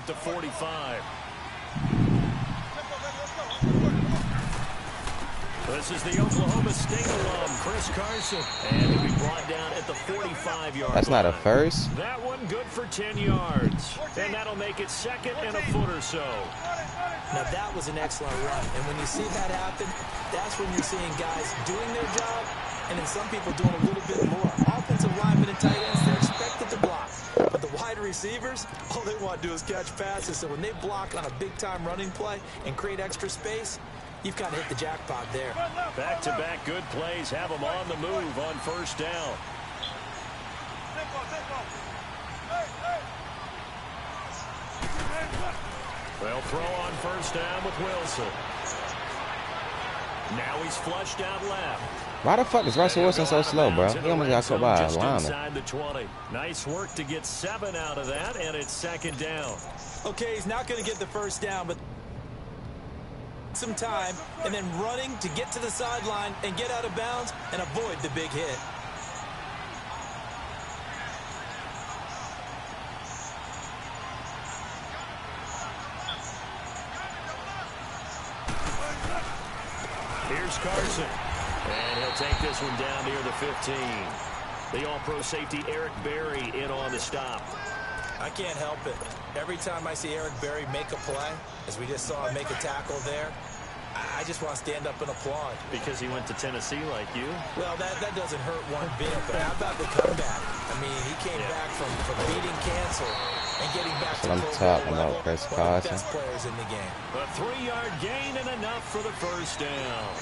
at the 45. This is the Oklahoma State alum, Chris Carson. And he'll be brought down at the 45-yard line. That's not a first. That one good for 10 yards. And that'll make it second and a foot or so. Now, that was an excellent run. And when you see that happen, that's when you're seeing guys doing their job and then some people doing a little bit more. Offensive linemen and tight ends, they're expected to block. But the wide receivers, all they want to do is catch passes. So when they block on a big-time running play and create extra space, you've kind of hit the jackpot there. Back-to-back good plays have them on the move on first down. They'll throw on first down with Wilson. Now he's flushed out left. Why the fuck is Russell Wilson so slow, bro? He almost got caught by a lineman. Inside the 20. Nice work to get 7 out of that, and it's second down. Okay, he's not going to get the first down, but some time, and then running to get to the sideline and get out of bounds and avoid the big hit. Here's Carson. And he'll take this one down near the 15. The all-pro safety Eric Berry in on the stop. I can't help it. Every time I see Eric Berry make a play, as we just saw him make a tackle there, I just want to stand up and applaud. Because he went to Tennessee like you? Well, that doesn't hurt one bit, but how about the comeback? I mean, he came back from beating cancer and getting back to I'm talking about Chris Carson. Best players in the game. A 3-yard gain and enough for the first down.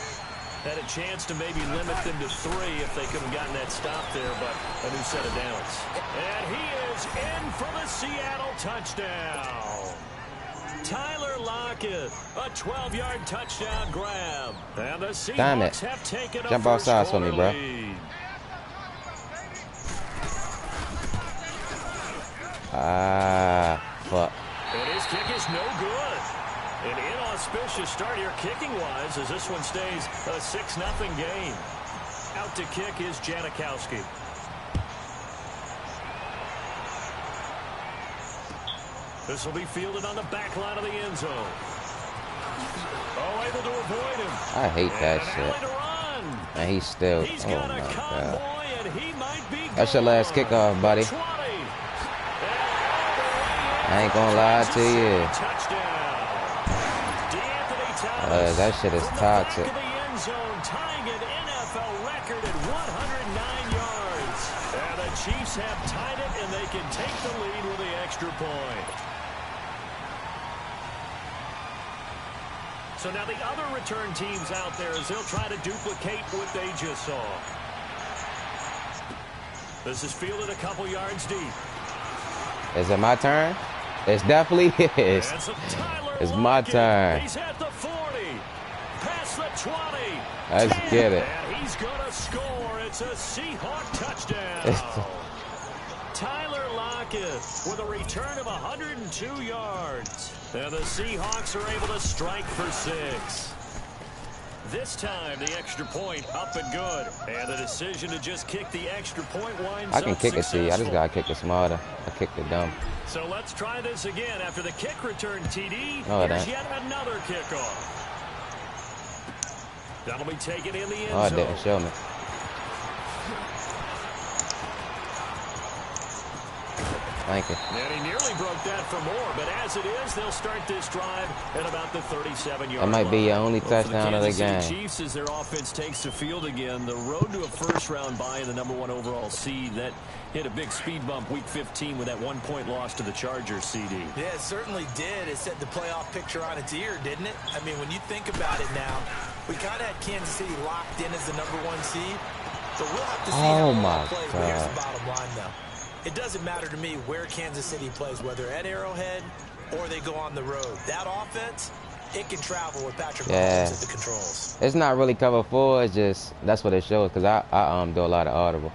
Had a chance to maybe limit them to 3 if they could have gotten that stop there, but a new set of downs. And he is in for the Seattle touchdown. Tyler Lockett, a 12-yard touchdown grab. And the Seahawks have taken a jump off sides for me, bro. lead. Fuck. And his kick is no good. An inauspicious start here kicking-wise as this one stays a 6-0 game. Out to kick is Janikowski. This will be fielded on the back line of the end zone. Oh, able to avoid him. I hate that shit. And he's still, He's oh got my a God. convoy, and he might be That's your last gone. kickoff, buddy. 20. I ain't gonna lie to you. That shit is toxic. The end zone, tying an NFL record at 109 yards. And the Chiefs have tied it, and they can take the lead with the extra point. So now the other return teams out there as they'll try to duplicate what they just saw. This is fielded a couple yards deep. Is it my turn? It's definitely is. It's my turn. He's at the 40. Past the 20. Let's get it. And he's going to score. It's a Seahawk touchdown. Tyler Lockett with a return of 102 yards. And the Seahawks are able to strike for 6. This time, the extra point up and good. And the decision to just kick the extra point winds up I can kick it, see. I just gotta kick it smarter. I kicked it dumb. So let's try this again. After the kick return, TD, Oh, here's yet another kickoff. That'll be taken in the end zone. Oh, it didn't show me. Thank you. And he nearly broke that for more, but as it is, they'll start this drive at about the 37-yard That might be your only touchdown of the game. Chiefs, as their offense takes the field again, the road to a first-round bye in the #1 overall seed that hit a big speed bump week 15 with that 1-point loss to the Chargers, CD. Yeah, it certainly did. It set the playoff picture on its ear, didn't it? I mean, when you think about it now, we kind of had Kansas City locked in as the #1 seed, so we'll have to see how it plays. But here's the bottom line, though. It doesn't matter to me where Kansas City plays, whether at Arrowhead or they go on the road. That offense, it can travel with Patrick Mahomes at the controls. It's not really cover 4. It's just that's what it shows because I do a lot of audible.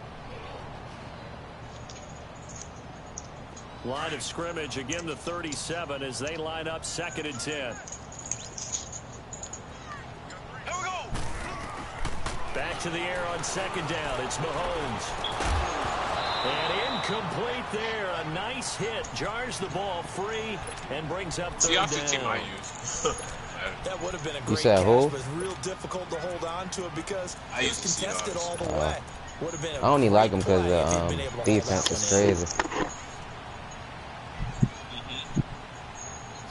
Line of scrimmage again, the 37 as they line up 2nd and 10. Here we go. Back to the air on 2nd down. It's Mahomes. And Incomplete there. A nice hit. Jars the ball free and brings up third down. Team I use. That would have been a great catch, but it's real difficult to hold on to it because it was contested all the way. Would have been I only like him because the defense is crazy.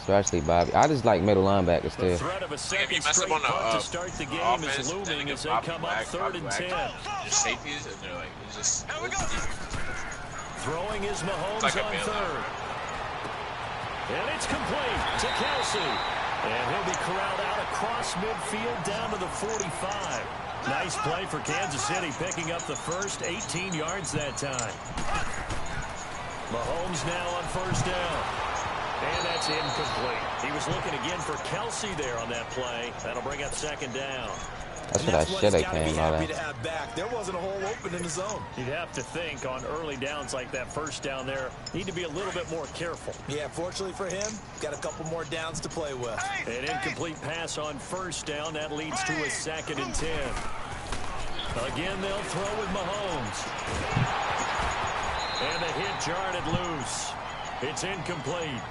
Especially Bobby. I just like middle linebackers too. The threat of a second straight punt to start the game is looming as they come up 3rd and 10. Just safeties, and they're like, it's just. Throwing is Mahomes on 3rd. And it's complete to Kelsey. And he'll be corralled out across midfield down to the 45. Nice play for Kansas City, picking up the first 18 yards that time. Mahomes now on 1st down. And that's incomplete. He was looking again for Kelsey there on that play. That'll bring up 2nd down. That's what I should have came out of. There wasn't a hole open in the zone. You'd have to think on early downs like that 1st down there, need to be a little bit more careful. Yeah, fortunately for him, got a couple more downs to play with. An incomplete pass on 1st down. That leads to a 2nd and 10. Again, they'll throw with Mahomes. And the hit jarred it loose. It's incomplete.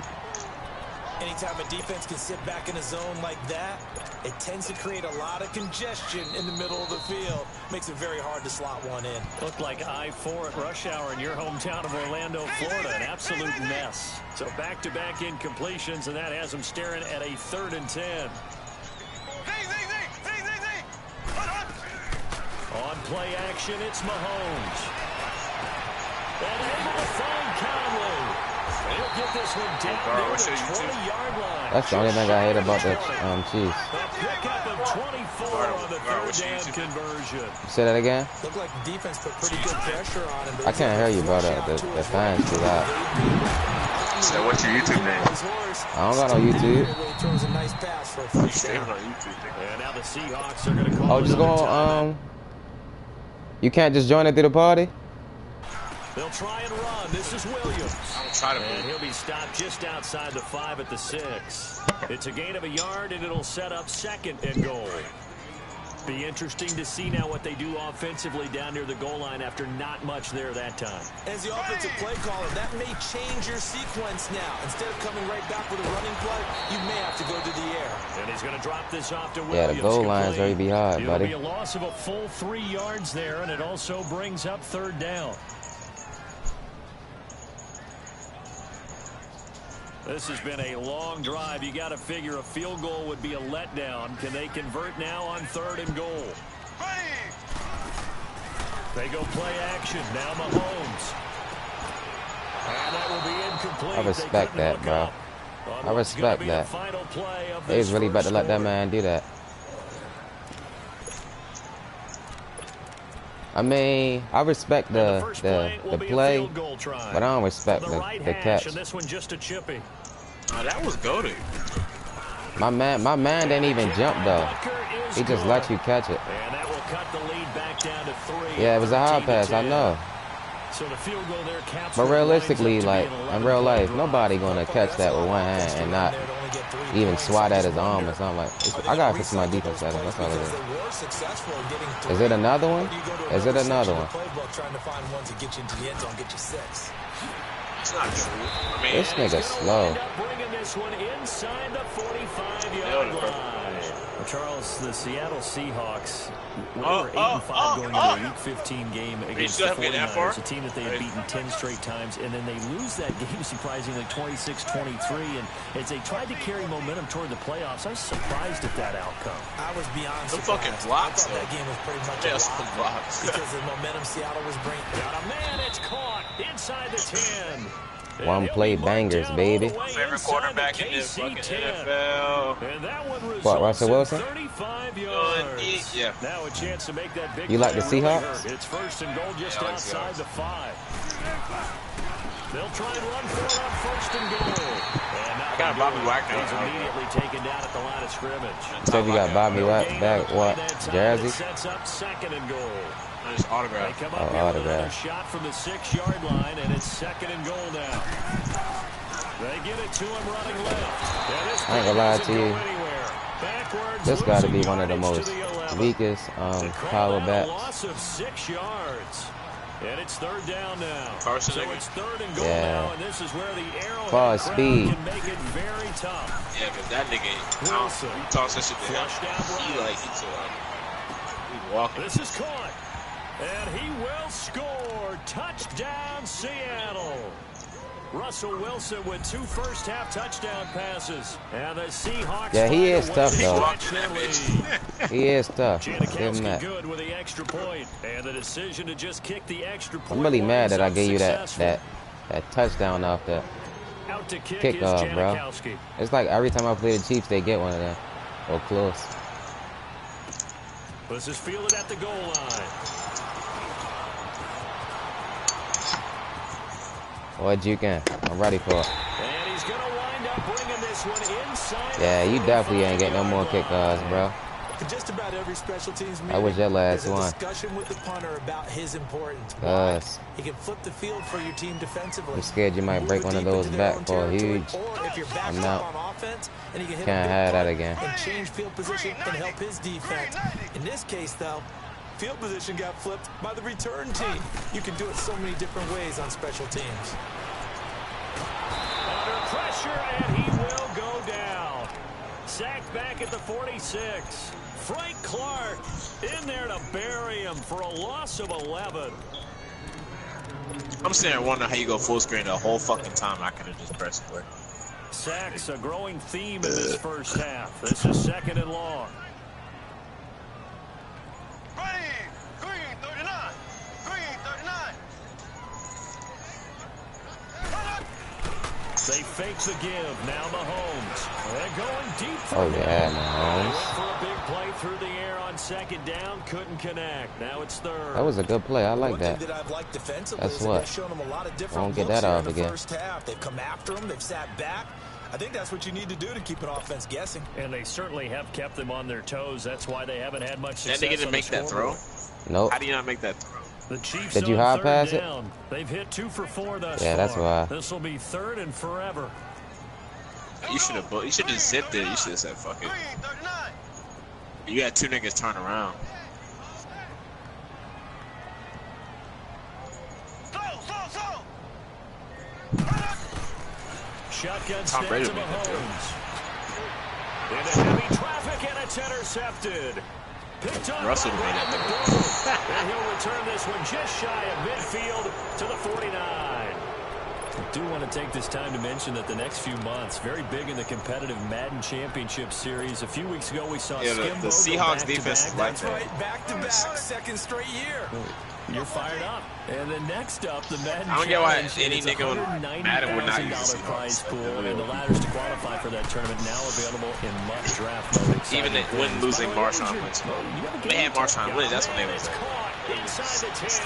Anytime a defense can sit back in a zone like that, it tends to create a lot of congestion in the middle of the field. Makes it very hard to slot one in. Looked like I-4 at rush hour in your hometown of Orlando, Florida. An absolute mess. So back-to-back incompletions, and that has them staring at a 3rd and 10. On play action, it's Mahomes. And able to find Conley. He'll get this one down there to the 20-yard line. That's the only thing I hate about the Chiefs. A pickup of 24 on the 3rd down conversion. Say that again? Looked like the defense put pretty good pressure on him. I can't hear you, brother. The fan's too loud. So what's your YouTube name? I don't got no YouTube. Throws a nice pass for a first down. And now the Seahawks are going to call. Oh, just go on. You can't just join it through the party? They'll try and run. This is Williams. And he'll be stopped just outside the 5 at the 6. It's a gain of a yard, and it'll set up 2nd and goal. Be interesting to see now what they do offensively down near the goal line after not much there that time. As the offensive play caller, that may change your sequence now. Instead of coming right back with a running play, you may have to go to the air. And he's going to drop this off to Williams. Yeah, the goal line's very hard, buddy. It'll be a loss of a full 3 yards there, and it also brings up 3rd down. This has been a long drive. You got to figure a field goal would be a letdown. Can they convert now on 3rd and goal? They go play action. Now Mahomes. And that will be incomplete. I respect that, bro. I respect that. He's really about to let that man do that. I mean, I respect the play, but I don't respect the catch. This one just a chippy. Oh, that was goated. My man didn't even jump though. He just let you catch it. And that will cut the lead back down to 3. Yeah, it was a high pass, I know. So the field goal there caps. But realistically, like in real life, nobody gonna catch that with one hand and not even swat at his arm or something like. I gotta fix my defense setting. That's all it is. Is it another one? Is it another one? It's not true. I mean, this nigga slow. Bringing this one inside the 45-yard line. Charles, the Seattle Seahawks were 8-5 going into a Week 15 game against the 49ers, a team that they had beaten 10 straight times, and then they lose that game surprisingly 26-23. And as they tried to carry momentum toward the playoffs, I was surprised at that outcome. I was beyond surprised. fucking blocks. I thought that game was pretty much a lock because the momentum Seattle was bringing. Got a man, it's caught inside the 10. One play bangers, baby. My favorite quarterback in the fucking NFL. And that one What, Russell Wilson? 35 yards. Yeah. Now a chance to make that big. You like the Seahawks? It's 1st and goal just outside the 5. They'll try and run for it on 1st and goal. I got Bobby Wagner. He's immediately taken down at the line of scrimmage. So you got Bobby back, what? Jersey? Sets up 2nd and goal. His autograph. They come up here with another shot from the 6-yard line, and it's 2nd and goal now. They get it to him running left. I ain't gonna lie to you. This got to be one of the most weakest power backs. Loss of 6 yards. And it's third down now. Carson, so it's third and goal now, and this is where the arrow speed can make it very tough. Yeah, because that nigga, Wilson, you toss that shit to him. He's walking. This is caught. And he will score. Touchdown, Seattle. Russell Wilson with 2 first-half touchdown passes. And the Seahawks. Yeah, he is tough, though. He is tough. Give him that. Good with the extra point. And the decision to just kick the extra point. I'm really mad that I gave you that touchdown off the kickoff, bro. It's like every time I play the Chiefs, they get one of them. Or close. This is fielded at the goal line. What you can? I'm ready for it. And he's going to wind up bringing this one inside. Yeah, you definitely ain't getting no more kickoffs, bro. Just about every special teams meeting, that was your last one. Discussion with the punter about his importance. He can flip the field for your team defensively. I'm scared you might break one of those back for a huge. I'm out. Can't have that again. And change field position and help his defense. In this case, though, field position got flipped by the return team. You can do it so many different ways on special teams. Under pressure, and he will go down. Sacked back at the 46. Frank Clark in there to bury him for a loss of 11. I'm sitting there wondering how you go full screen the whole fucking time. I could have just pressed play. Sacks a growing theme in this first half. This is second and long. Green 39. Green 39. They fake the give. Now Mahomes. They're going deep for Mahomes. For a big play through the air on second down. Couldn't connect. Now it's third. That was a good play. I like that. That's what. I won't get that off again. They've come after him. They've sat back. I think that's what you need to do to keep an offense guessing. And they certainly have kept them on their toes. That's why they haven't had much success. That nigga didn't make that throw? Nope. How do you not make that throw? The Chiefs Did you high pass it? They've hit 2 for 4 thus far. That's why. This will be third and forever. You should have just zipped it. You should have said fuck it. You had 2 niggas turn around. Shotgun snap to Mahomes. Into heavy traffic, and it's intercepted. Picked up Russell made it. And he'll return this one just shy of midfield to the 49. I do want to take this time to mention that the next few months, very big in the competitive Madden Championship Series. A few weeks ago, we saw the Seahawks defense is like that. Right, back-to-back, second straight year. You're fired up. And then next up, the Madden I don't get why Challenge. any nigga on Madden would not use the prize Seahawks. pool, and the ladders to qualify for that tournament now available in much draft mode. Even when losing Marshawn Lynch. They had Marshawn Lynch, that's when they was inside the 10.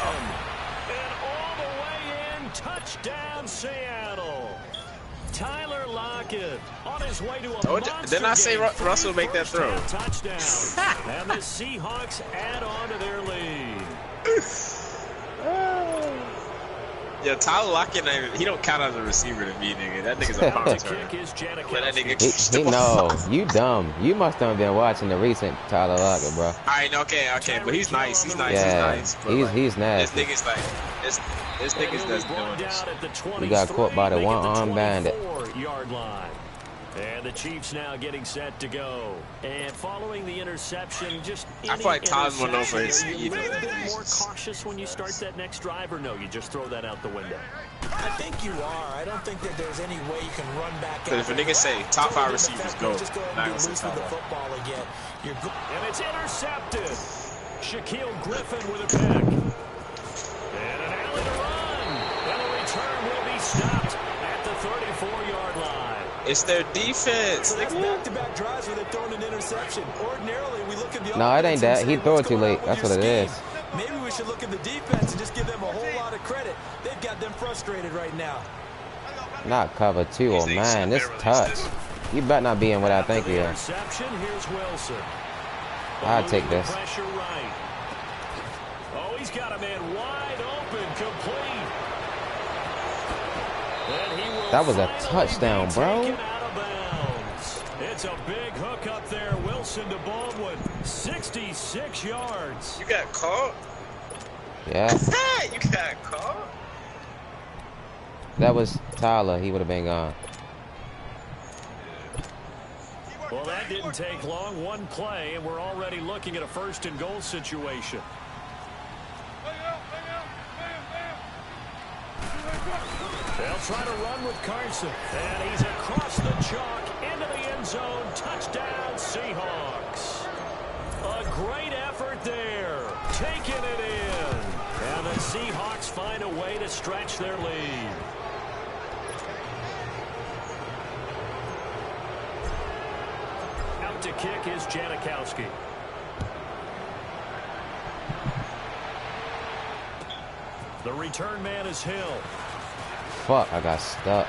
And all the way in, touchdown Seattle. Tyler Lockett on his way to a monster didn't I say Russell make that throw? Touchdown. And the Seahawks add on to their lead. Yeah, Tyler Lockett, he don't count as a receiver to me, nigga. That nigga's a punt returner. That nigga no, you dumb. You must have been watching the recent Tyler Lockett, bro. Alright, okay, but he's nice. He's nice. Yeah, he's nice. He's nasty. This nigga's like, this nigga's just doing this. We got caught by the one-arm bandit. Yard line. And the Chiefs now getting set to go. And following the interception, just I feel like Tyler's more known for his speed. Are you a speed. little bit more cautious when you start that next drive, or no, you just throw that out the window? I think you are. I don't think that there's any way you can run back. But if a nigga say top 5 receivers go, just go not and gonna get say loose with the top 5. football again. And it's intercepted. Shaquille Griffin with a pick. And an alley to run. And the return will be stopped at the 34-yard line. It's their defense. So that's back-to-back drives where they've thrown an interception. Ordinarily, we look at the No, it ain't that. He threw it too late. That's what it is. Maybe we should look at the defense and just give them a whole lot of credit. They've got them frustrated right now. Not cover 2. Oh, man, this touch. You better not be in what I think you are. Interception. Here's Wilson. I'll take this. Pressure right. Oh, he's got a man wide open, complete. That was a touchdown, bro. It's a big hook up there. Wilson to Baldwin. 66 yards. You got caught? Yeah. You got caught? That was Tyler. He would have been gone. Well, that didn't take long. One play, and we're already looking at a 1st and goal situation. They'll try to run with Carson. And he's across the chalk into the end zone. Touchdown, Seahawks. A great effort there. Taking it in. And the Seahawks find a way to stretch their lead. Out to kick is Janikowski. The return man is Hill. Fuck, I got stuck.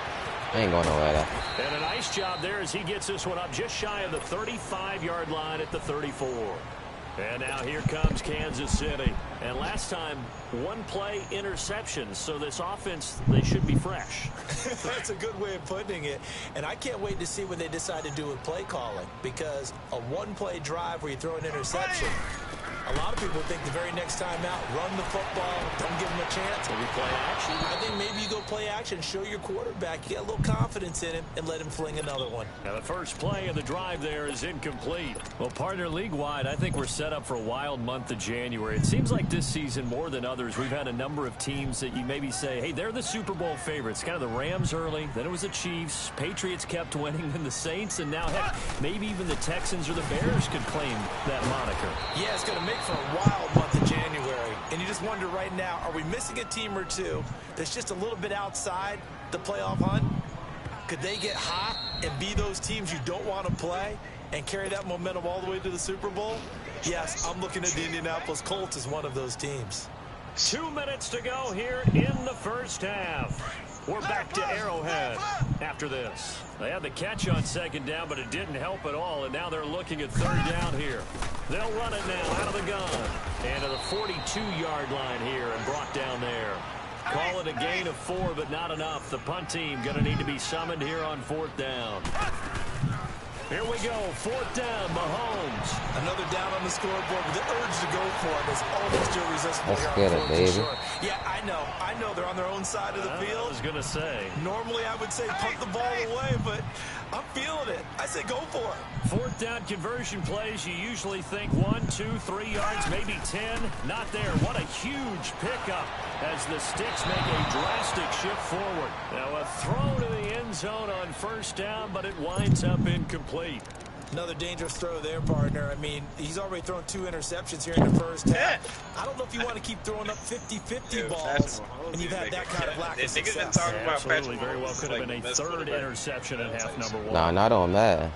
I ain't going nowhere there. And a nice job there as he gets this one up just shy of the 35-yard line at the 34. And now here comes Kansas City. And last time, 1 play interception. So this offense, they should be fresh. That's a good way of putting it. And I can't wait to see what they decide to do with play calling. Because a 1-play drive where you throw an interception, a lot of people think the very next time out, run the football, don't give them a chance. Maybe play action. I think maybe you go play action, show your quarterback, you get a little confidence in him, and let him fling another one. Now the first play of the drive there is incomplete. Well, partner, league-wide, I think we're set up for a wild month of January. It seems like this season, more than others, we've had a number of teams that you maybe say, hey, they're the Super Bowl favorites. Kind of the Rams early, then it was the Chiefs. Patriots kept winning, then the Saints, and now, heck, maybe even the Texans or the Bears could claim that moniker. Yeah, it's going to make for a wild month of January. And you just wonder right now, are we missing a team or two that's just a little bit outside the playoff hunt? Could they get hot and be those teams you don't want to play and carry that momentum all the way to the Super Bowl? Yes, I'm looking at the Indianapolis Colts as one of those teams. 2 minutes to go here in the first half. We're back to Arrowhead after this. They had the catch on 2nd down, but it didn't help at all, and now they're looking at 3rd down here. They'll run it now out of the gun. And to the 42-yard line here and brought down there. Call it a gain of 4, but not enough. The punt team going to need to be summoned here on 4th down. Here we go, 4th down, Mahomes. Another down on the scoreboard with the urge to go for it is almost irresistible. Let's get it, baby. Yeah, I know they're on their own side of the field. I was going to say. Normally I would say punt the ball away, but I'm feeling it. I say go for it. 4th down conversion plays, you usually think 1, 2, 3 yards, maybe 10. Not there. What a huge pickup as the Sticks make a drastic shift forward. Now a throw to the end zone on 1st down, but it winds up incomplete. Another dangerous throw there, partner. I mean, he's already thrown 2 interceptions here in the first half. I don't know if you want to keep throwing up 50-50 balls, and you've had that kind of lack of success. Absolutely, very well could have been a 3rd interception in half number 1. Nah, not on that.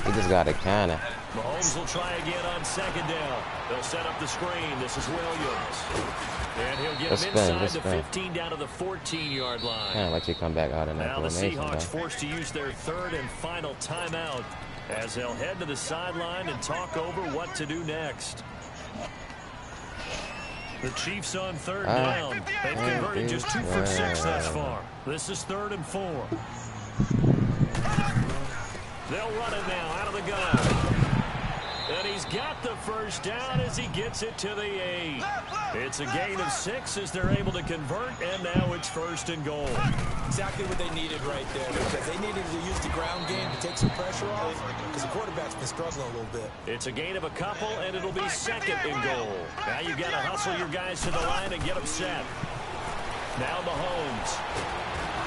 He just got a cannon. Mahomes will try again on 2nd down. They'll set up the screen. This is Williams. And he'll get him inside the 15 down to the 14-yard line. Can't let you come back out in that now the formation, Seahawks though. forced to use their 3rd and final timeout as they'll head to the sideline and talk over what to do next. The Chiefs on 3rd down. They've converted just 2 for 6 thus far. This is 3rd and 4. They'll run it now out of the gun. And he's got the 1st down as he gets it to the 8. It's a gain of 6 as they're able to convert, and now it's 1st and goal. Exactly what they needed right there, because they needed to use the ground game to take some pressure off, because the quarterback's been struggling a little bit. It's a gain of a couple, and it'll be 2nd and goal. Now you've got to hustle your guys to the line and get them set. Now Mahomes.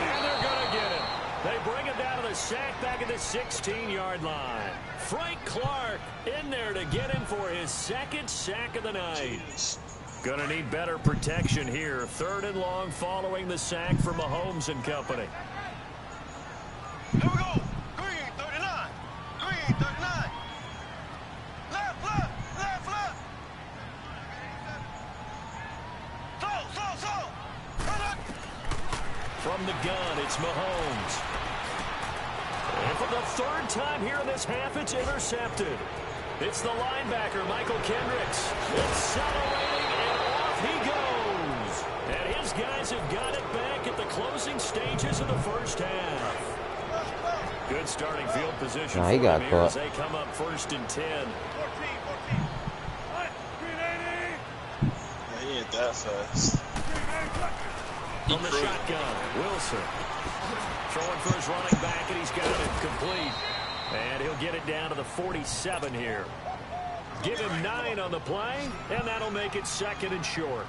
And they're going to get him. They bring it down to the sack back at the 16-yard line. Frank Clark in there to get him for his 2nd sack of the night. Going to need better protection here. 3rd and long following the sack for Mahomes and company. Here we go. Green 39. Green 39. Left, left, left, left. Slow. From the gun, it's Mahomes. And for the 3rd time here in this half, it's intercepted. It's the linebacker, Michael Kendricks. Accelerating, and off he goes. And his guys have got it back at the closing stages of the 1st half. Good starting field position Nah, he for got them here as caught. they come up 1st and 10. 14. He ain't that fast. From the shotgun, Wilson. Throwing for his running back, and he's got it complete. And he'll get it down to the 47 here. Give him 9 on the play, and that'll make it 2nd and short.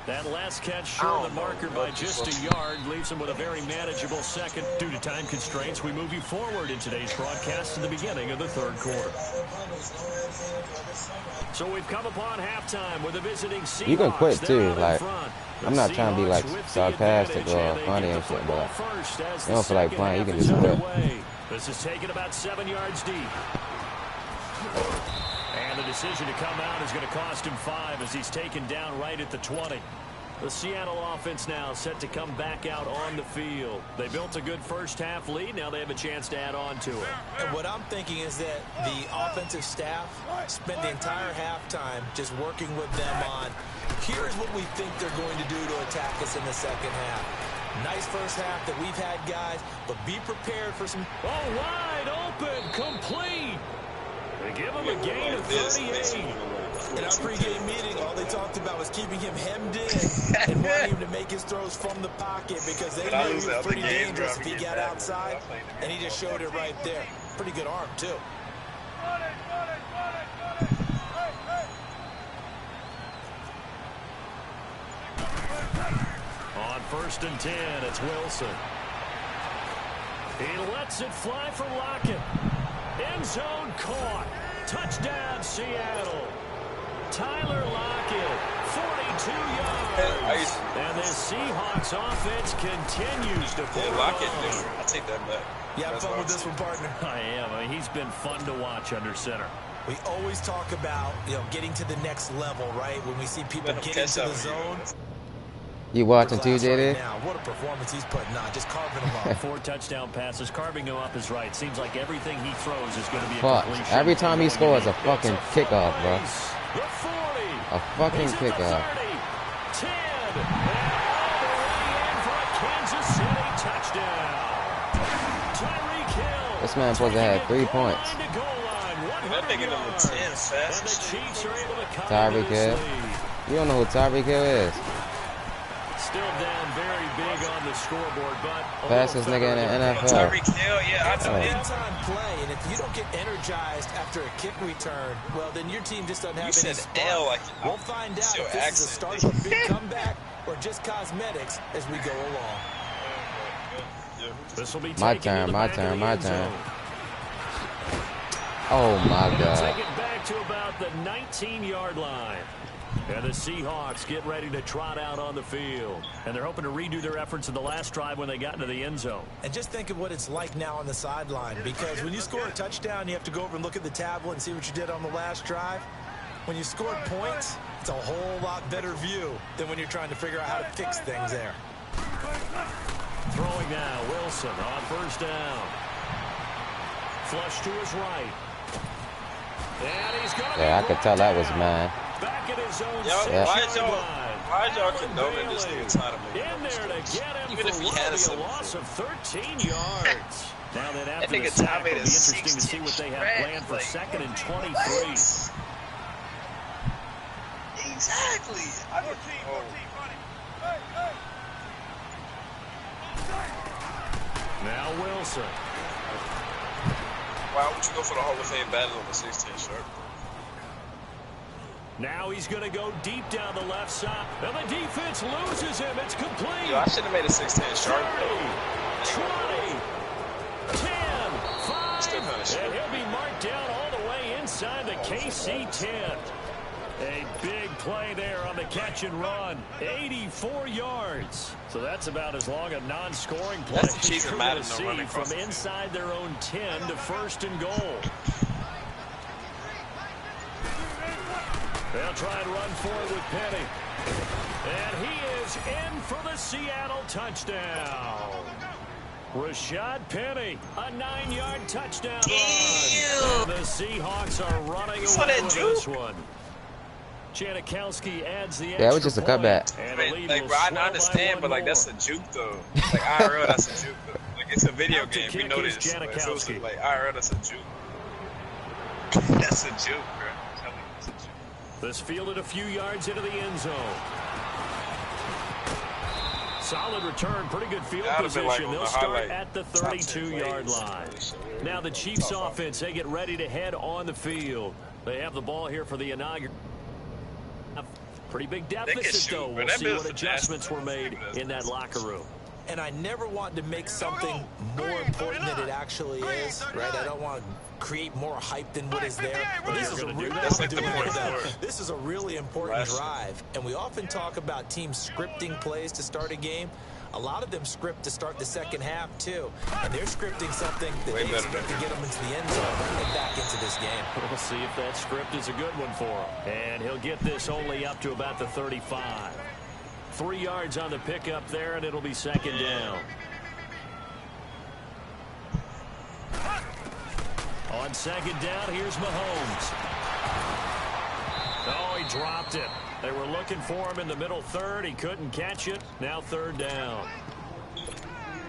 That last catch short of the marker by just a yard leaves him with a very manageable 2nd. Due to time constraints, we move you forward in today's broadcast to the beginning of the 3rd quarter. So we've come upon halftime with a visiting Seahawks. You can quit too, like, I'm not trying to be like sarcastic or funny and shit, but you don't feel like playing, you can just quit. This is taken about 7 yards deep. And the decision to come out is going to cost him 5 as he's taken down right at the 20. The Seattle offense now set to come back out on the field. They built a good first half lead. Now they have a chance to add on to it. And what I'm thinking is that the offensive staff spent the entire halftime just working with them on, here's what we think they're going to do to attack us in the second half. Nice first half that we've had, guys, but be prepared for some... Oh, wide open, complete. They give him a gain of 38. In our pregame meeting, all they talked about was keeping him hemmed in and wanting him to make his throws from the pocket because they knew he was pretty dangerous if he got outside, and he just showed it right there. Pretty good arm, too. On 1st and 10, it's Wilson. He lets it fly for Lockett. End zone caught. Touchdown, Seattle. Tyler Lockett, 42 yards. And the Seahawks offense continues to pull Lockett, I'll take that back. You have fun with this one, partner? I am. I mean, he's been fun to watch under center. We always talk about, getting to the next level, right? When we see people get into the zone. You watching too, JD? Now, what a performance he's putting on, just carving them up. 4 touchdown passes, carving him up is right. Seems like everything he throws is going to be a Fuck. completion. Every time he scores a fucking kickoff, bro. The 40. A fucking kickoff. 10. And all the way in for a Kansas City touchdown. Tyreek Hill. This man supposed to have 3 points. That nigga number 10 fast as shit. Tyreek Hill. You don't know who Tyreek Hill is. Still down very big on the scoreboard, but fastest nigga in the NFL. Tyreek Hill, yeah, I know him. Big-time play, and if you don't get energized after a kick return, well, then your team just doesn't have any spark. L like we'll find out if this is the start of a big comeback or just cosmetics as we go along. This will be my turn. Oh my God. Take it back to about the 19-yard line. And the Seahawks get ready to trot out on the field. And they're hoping to redo their efforts in the last drive when they got into the end zone. And just think of what it's like now on the sideline. Because when you score a touchdown, you have to go over and look at the tablet and see what you did on the last drive. When you scored points, it's a whole lot better view than when you're trying to figure out how to fix things there. Throwing now, Wilson on 1st down. Flush to his right. And he's going to I could tell that was mine. Back in his own why y'all condoning this nigga trying to make in there to get him even if he had a loss of 13 yards. Now that after the sack, it'll be interesting to see what they have planned for 2nd and 23. Exactly. Now Wilson. Why would you go for the Hall of Fame battle on the 16 shirt? Now he's going to go deep down the left side. And the defense loses him. It's complete. Yo, I should have made a 16 sharp. 20, 10, 5. And he'll be marked down all the way inside the KC 10. A big play there on the catch and run. 84 yards. So that's about as long a non-scoring play as you're going to see from inside their own 10 to 1st and goal. They'll try and run forward with Penny. And he is in for the Seattle touchdown. Rashad Penny, a 9-yard touchdown run. And the Seahawks are running away with this one. Janikowski adds the extra it was just a cutback. Like, bro, I understand, but like that's a juke though. Like IRL, that's a juke though. Like it's a video game. We know this. Like, so like IRL, that's a juke. That's a juke, bro. This fielded a few yards into the end zone. Solid return, pretty good field position. They'll start at the 32-yard line. Now the Chiefs offense, they get ready to head on the field. They have the ball here for the inaugural. Pretty big deficit, though. We'll see what adjustments were made in that locker room. And I never want to make something more important than it actually is, right? I don't want to create more hype than what is there. But this is a really important drive. And we often talk about teams scripting plays to start a game. A lot of them script to start the second half, too. And they're scripting something that they expect to get them into the end zone and back into this game. We'll see if that script is a good one for him. And he'll get this only up to about the 35. 3 yards on the pickup there, and it'll be second down. On second down, here's Mahomes. Oh, he dropped it. They were looking for him in the middle third. He couldn't catch it. Now third down.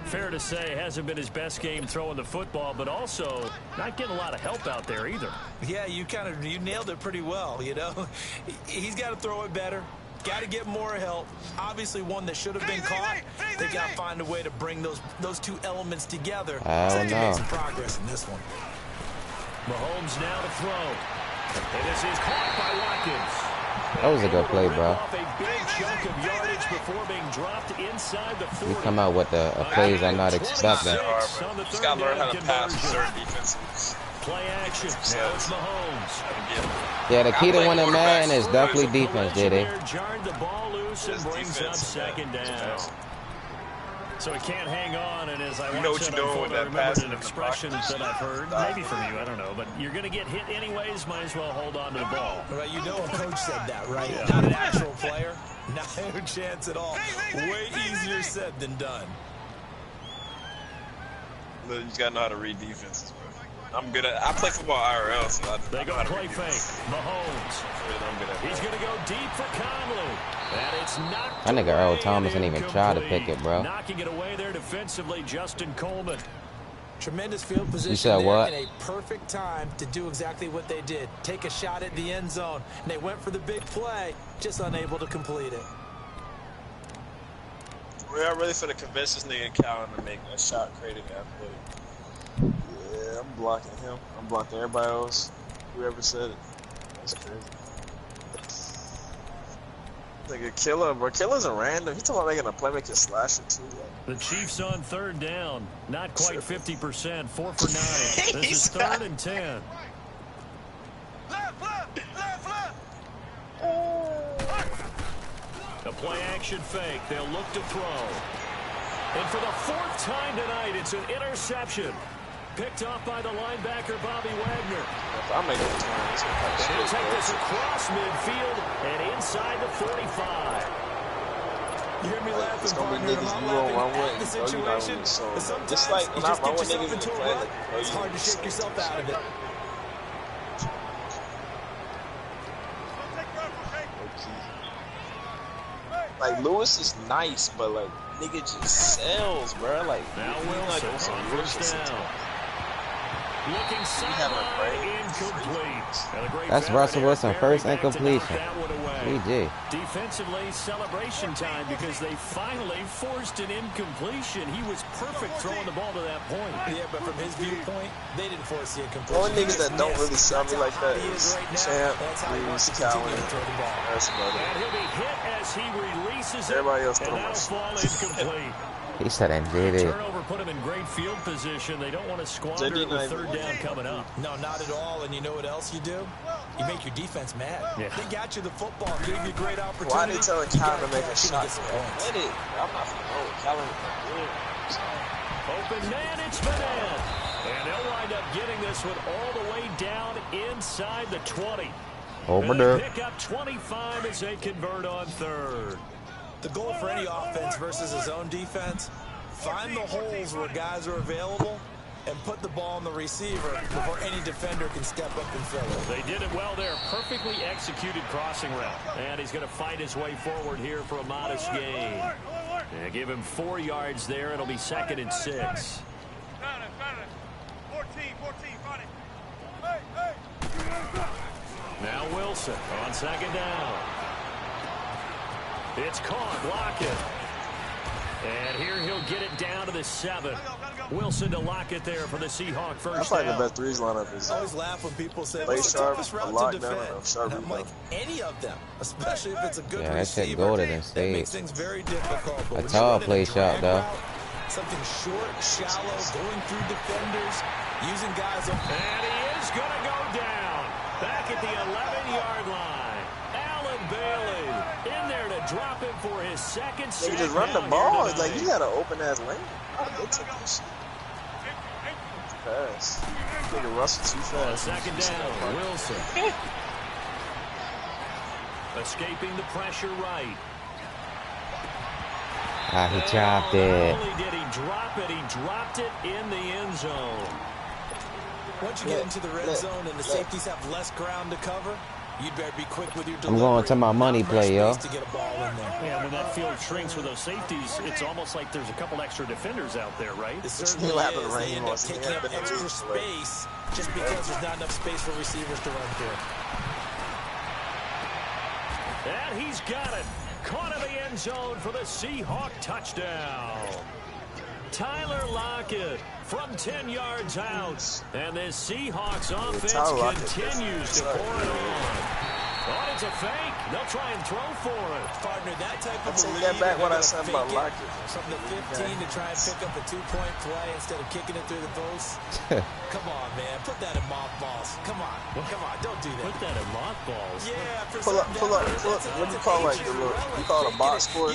Fair to say, hasn't been his best game throwing the football, but also not getting a lot of help out there either. Yeah, you nailed it pretty well, you know. He's got to throw it better. Got to get more help. Obviously, one that should have been caught. They got to find a way to bring those two elements together. So they can make some progress in this one. Mahomes now to throw. And this is caught by Watkins. That was a good play, bro. A big chunk of yardage before being dropped inside the 40. You come out with the plays I'm not expecting. Just got to learn how to pass with certain defenses. Play action. Now it's Mahomes. Yeah, the key to winning, man, is definitely defense, did it? Jarred the ball loose and brings up second down. So he can't hang on, and as I watch it unfold, I remembered an expression that I've heard, maybe from you, I don't know, but you're going to get hit anyways, might as well hold on to the ball. Right, you know a coach said that, right? Yeah. Not an actual player. No chance at all. Way easier said than done. You just got to know how to read defenses, bro. I'm good at. I play football IRL, so they go play fake. Mahomes. He's going to go deep for Conley. And it's not. That nigga Earl Thomas didn't even try to pick it, bro. Knocking it away there defensively, Justin Coleman. Tremendous field position. You said what? In a perfect time to do exactly what they did. Take a shot at the end zone. And they went for the big play, just unable to complete it. We are really for the convince this nigga Calvin to make a shot creative athletic. Yeah, I'm blocking him. I'm blocking everybody else. Whoever said it. That's crazy. Nigga, Killer, bro. Killer's a random. He talking about making a playmaker slasher too. The Chiefs on third down. Not quite 50%. 4 for 9. This is 3rd and 10. A play action fake. They'll look to throw. And for the 4th time tonight, it's an interception. Picked off by the linebacker, Bobby Wagner. I'll make it. They'll take this across midfield and inside the 45. You hear me laughing, it's gonna be partner? niggas I'm you won't run laughing at with. the situation. But sometimes just like you just get yourself into a rut. It's hard to shake yourself out of it. Like, Lewis is nice, but, like, nigga just sells, bro. Like, now Wilson on first down. Looking sideline, incomplete. That's Russell Wilson, first incompletion. GG. Defensively, celebration time because they finally forced an incompletion. He was perfect throwing the ball to that point. Yeah, but from his viewpoint, they didn't force the incompletion. Only niggas that don't really sell me like that is Champ, Reeves, Calvin. That's about it. And he'll be hit as he releases it. Everybody else and that'll fall incomplete. He said NJD. Turnover put him in great field position. They don't want to squander it with third down coming up. No, not at all. And you know what else you do? You make your defense mad. Yeah. They got you the football, gave you a great opportunity. Why are they telling Calvin to make a shot? Let it. I'm not going to know. Calvin open man, it's Manan. And they'll wind up getting this one all the way down inside the 20. Over there. Pick up 25 as they convert on third. The goal for any offense versus his own defense, find the holes where guys are available and put the ball on the receiver before any defender can step up and fill it. They did it well there. Perfectly executed crossing route. And he's going to fight his way forward here for a modest gain. And give him 4 yards there. It'll be 2nd and 6. Now Wilson. Wilson on second down. It's caught. Lockett. And here he'll get it down to the 7. Wilson to Lockett there for the Seahawk first That's like down. the best threes lineup is. I always laugh when people say, Play what's the sharp, toughest a route to lockdown, defend? and a sharp And I'm like, rebound. any of them, especially if it's a good Yeah, that shit receiver. golden and That makes stage. things very difficult. But A when you tall run in play drag shot, though. route, something short, shallow, going through defenders, using guys up. And he is going to go down. Back at the 11-yard line. Allen Bailey in there to drop him for his second sack. They just run the ball. It's like, you got an open-ass lane. Oh, they took this shit. Pass. Nigga Russell too fast. Second down, Wilson. Escaping the pressure right. Ah, he chopped it. Not only did he drop it, he dropped it in the end zone. Once you get into the red zone and the safeties have less ground to cover, you'd better be quick with your delivery. I'm going to my money play, yo. To get a ball in there. Yeah, when that field shrinks with those safeties, it's almost like there's a couple extra defenders out there, right? It certainly is. They end up taking up extra space just because there's not enough space for receivers to run through. And he's got it. Caught in the end zone for the Seahawk touchdown. Tyler Lockett from 10 yards out. And this Seahawks offense continues to pour it on. Oh, it's a fake. They'll try and throw for it. Partner, that type of take that back what I said about Lockett. Something at 15 to try and pick up a 2-point play instead of kicking it through the post. Come on, man. Put that in mothballs. Come on. Come on. Don't do that. Put that in mothballs. Yeah. Pull up. What do you call like the little? You call it a box score?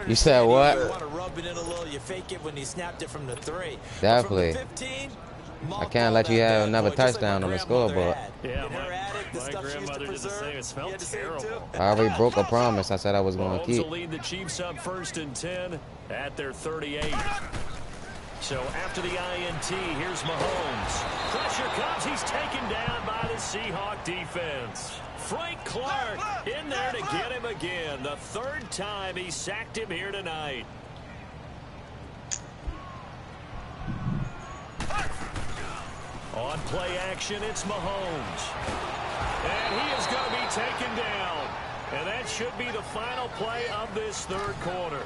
You said what? You want to rub it in a little. You fake it when you snapped it from the 3. Definitely. From the 15, I can't let you have another touchdown on the scoreboard. Yeah, my grandmother did the same. It smelled terrible. I already broke a promise I said I was going to Mahomes keep. will lead the Chiefs up 1st and 10 at their 38. So after the INT, here's Mahomes. Pressure comes. He's taken down by the Seahawk defense. Frank Clark in there to get him again. The 3rd time he sacked him here tonight. On play action, it's Mahomes. And he is going to be taken down. And that should be the final play of this 3rd quarter.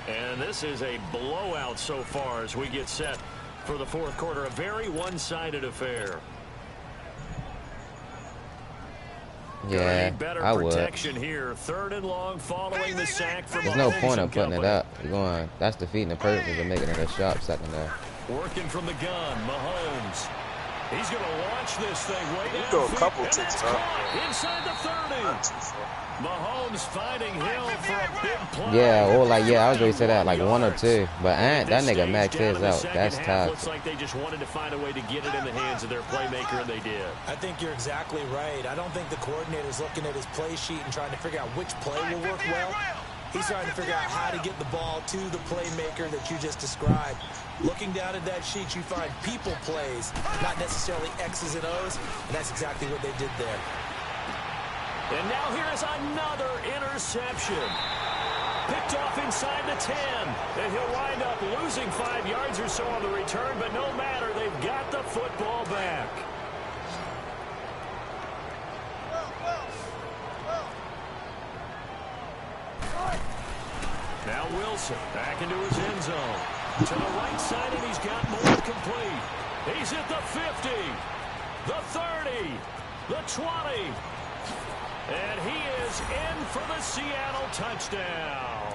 And this is a blowout so far as we get set for the 4th quarter. A very one-sided affair. Yeah, better I would. protection here. 3rd and long following the sack from There's no Mahomes point in and putting it company. up. You're going. That's defeating the purpose of making it a sharp secondary. Working from the gun, Mahomes. He's going to launch this thing way down. Throw a couple and ticks that's up. caught inside the 30. Mahomes finding Hill for a big play. Yeah, or like, yeah, I was going to say that, like 1 or 2. But that nigga maxed his out. That's Looks tough. like they just wanted to find a way to get it in the hands of their playmaker, and they did. I think you're exactly right. I don't think the coordinator's looking at his play sheet and trying to figure out which play will work well. He's trying to figure out how to get the ball to the playmaker that you just described. Looking down at that sheet, you find people plays, not necessarily X's and O's, and that's exactly what they did there. And now here is another interception. Picked off inside the 10. And he'll wind up losing 5 yards or so on the return, but no matter, they've got the football back. Now Wilson back into his end zone. To the right side, and he's got more complete. He's at the 50, the 30, the 20. And he is in for the Seattle touchdown.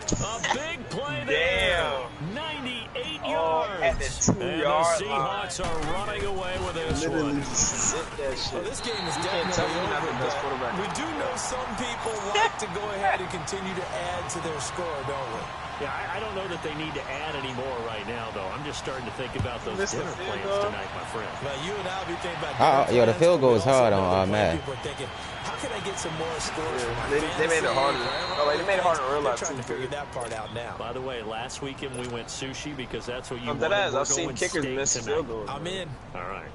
A big play there. 98 yards. And the Seahawks are running away with this one. Well, this game is definitely over, but we do know some people like to go ahead and continue to add to their score, don't we? Yeah, I don't know that they need to add any more right now, though. I'm just starting to think about those dinner plans tonight, my friend. Well, you and I will be thinking about Yo, the field goal is hard on Matt. People are thinking, how can I get some more scores? They made it harder. They made it harder in real life, They're trying too. to figure that part out now. By the way, last weekend we went sushi because that's what you wanted. I've We're seen going kickers steak miss tonight. field goals. I'm in. All right.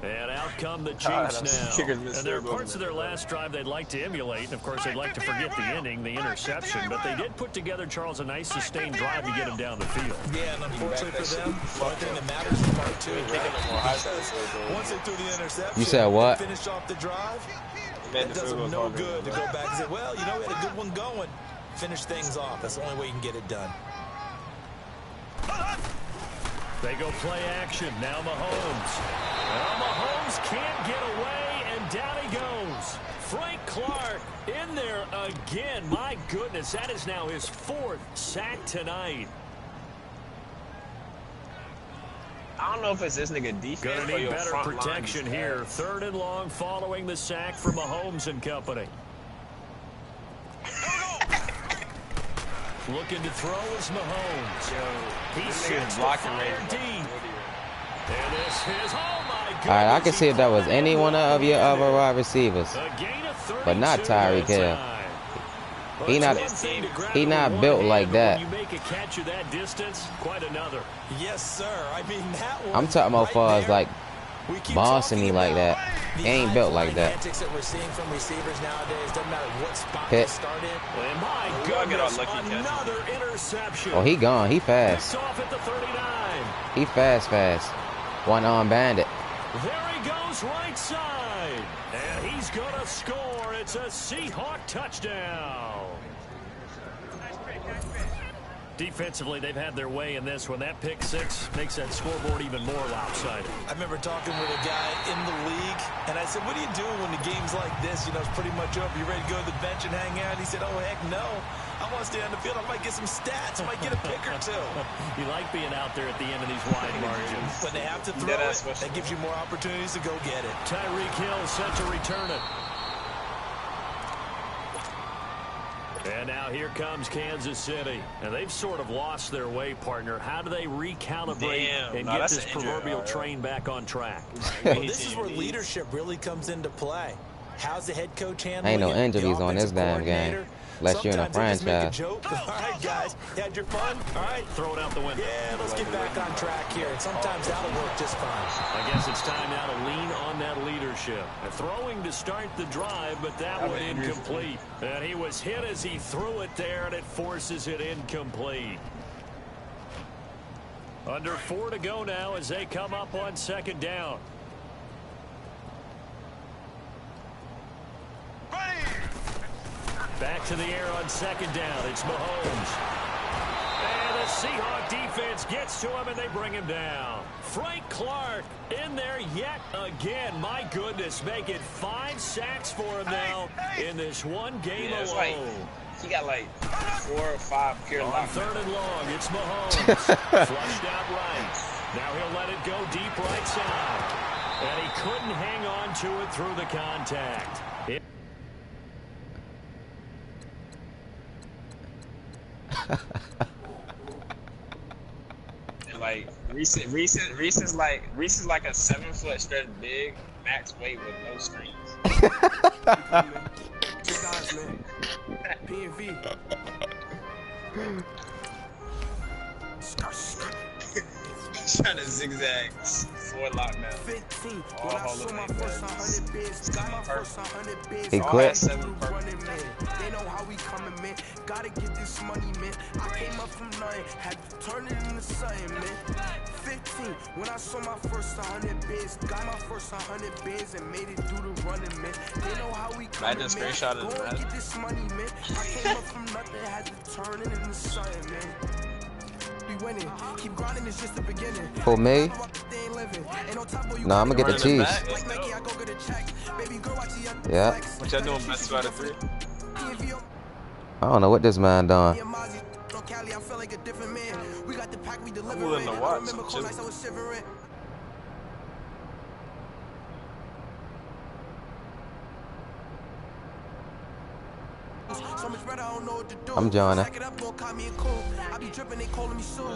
And out come the Chiefs I've seen now. kickers miss And there are field goals, parts of their last drive they'd like to emulate. And, of course, they'd like to forget the ending, the interception. But they did put together, Charles, a nice sustained drive to get him down the field. Yeah, and unfortunately for them, the only thing that matters is part 2, right? Once they threw the interception, You said what? finish off the drive, made It the does field them goal no good to go back and say, well, you know, we had a good one going. Finish things off. That's the only way you can get it done. They go play action. Now Mahomes. Well, Mahomes can't get away, and down he goes. Frank Clark in there again. My goodness, that is now his 4th sack tonight. I don't know if it's this nigga defense Gonna or need your better front protection line. here. 3rd and long following the sack for Mahomes and company. Looking to throw is Mahomes. He sits blocking fire range. deep. And this is, oh my goodness. All right, I can see if that was any one of your other wide receivers, A gain of 32 but not Tyreek Hill. that time. He Well, not- it's one thing to grab he it not with built one like hand, but that. when you make a catch of that distance, quite another. Yes, sir. I mean, that one I'm talking about right far as there. like We keep bossing me talking like about that. the He ain't built like high-flying that. antics that we're seeing from receivers nowadays. Doesn't matter what spot Pitt. they start in. And my We gotta get our goodness, lucky catches. another interception. Oh, he gone. He Picked fast. off at the 39. He fast. One arm bandit. There he goes right side. And he's going to score. It's a Seahawk touchdown. Defensively, they've had their way in this one. That pick six makes that scoreboard even more lopsided. I remember talking with a guy in the league, and I said, what are you doing when the game's like this? You know, it's pretty much over. You ready to go to the bench and hang out? He said, oh, heck no. I want to stay on the field. I might get some stats. I might get a pick or two. You like being out there at the end of these wide margins. When they have to throw Yeah, it, that gives you more opportunities to go get it. Tyreek Hill set to return it. And now here comes Kansas City. And they've sort of lost their way, partner. How do they recalibrate and get that's this an injury, proverbial right? train back on track? Well, this is where leadership really comes into play. How's the head coach handling Ain't no it? The injuries on this offensive damn game. coordinator? Unless you're in a Sometimes they franchise. just make a joke. All right, guys, you had your fun? All right, Throw it out the window. yeah, let's get back on track here. And sometimes that'll work just fine. I guess it's time now to lean on that leadership. Throwing to start the drive, but that one incomplete. And he was hit as he threw it there, and it forces it incomplete. Under 4 to go now as they come up on 2nd down. Back to the air on 2nd down. It's Mahomes. And the Seahawk defense gets to him, and they bring him down. Frank Clark in there yet again. My goodness, make it 5 sacks for him now in this one game Yeah, it's alone. like, he got like 4 or 5 pure On lock. 3rd and long, it's Mahomes. Flushed out right. Now he'll let it go deep right side. And he couldn't hang on to it through the contact. Like Reese's like a 7-foot stretch big max weight with no strings. PNV. Trying to zigzag 4 lockdown. 15. All When I Hall saw of my Fame first guys. 100 bids, got my first 100 bids. He All quit. I do is running, man. They know how we coming, man. Gotta get this money, man. I came up from nothing, had to turn it into something, man. 15. When I saw my first 100 bids, got my first 100 bids and made it through the running, man. They know how we coming, man. Imagine screenshotting Go and that. get this money, man. I came up from nothing, had to turn it into something, man. We winning. Keep grinding, it's just the beginning. For me? Nah, I'm gonna get the Running cheese. back. Yeah. What y'all doing? Best 2 out of 3? I don't know what this man doing. I'm willing to watch. I'm chilling. So much better, I don't know what to do. I'm joining. Stack it up, gon' call me a cool. I be dripping, they calling me Sue.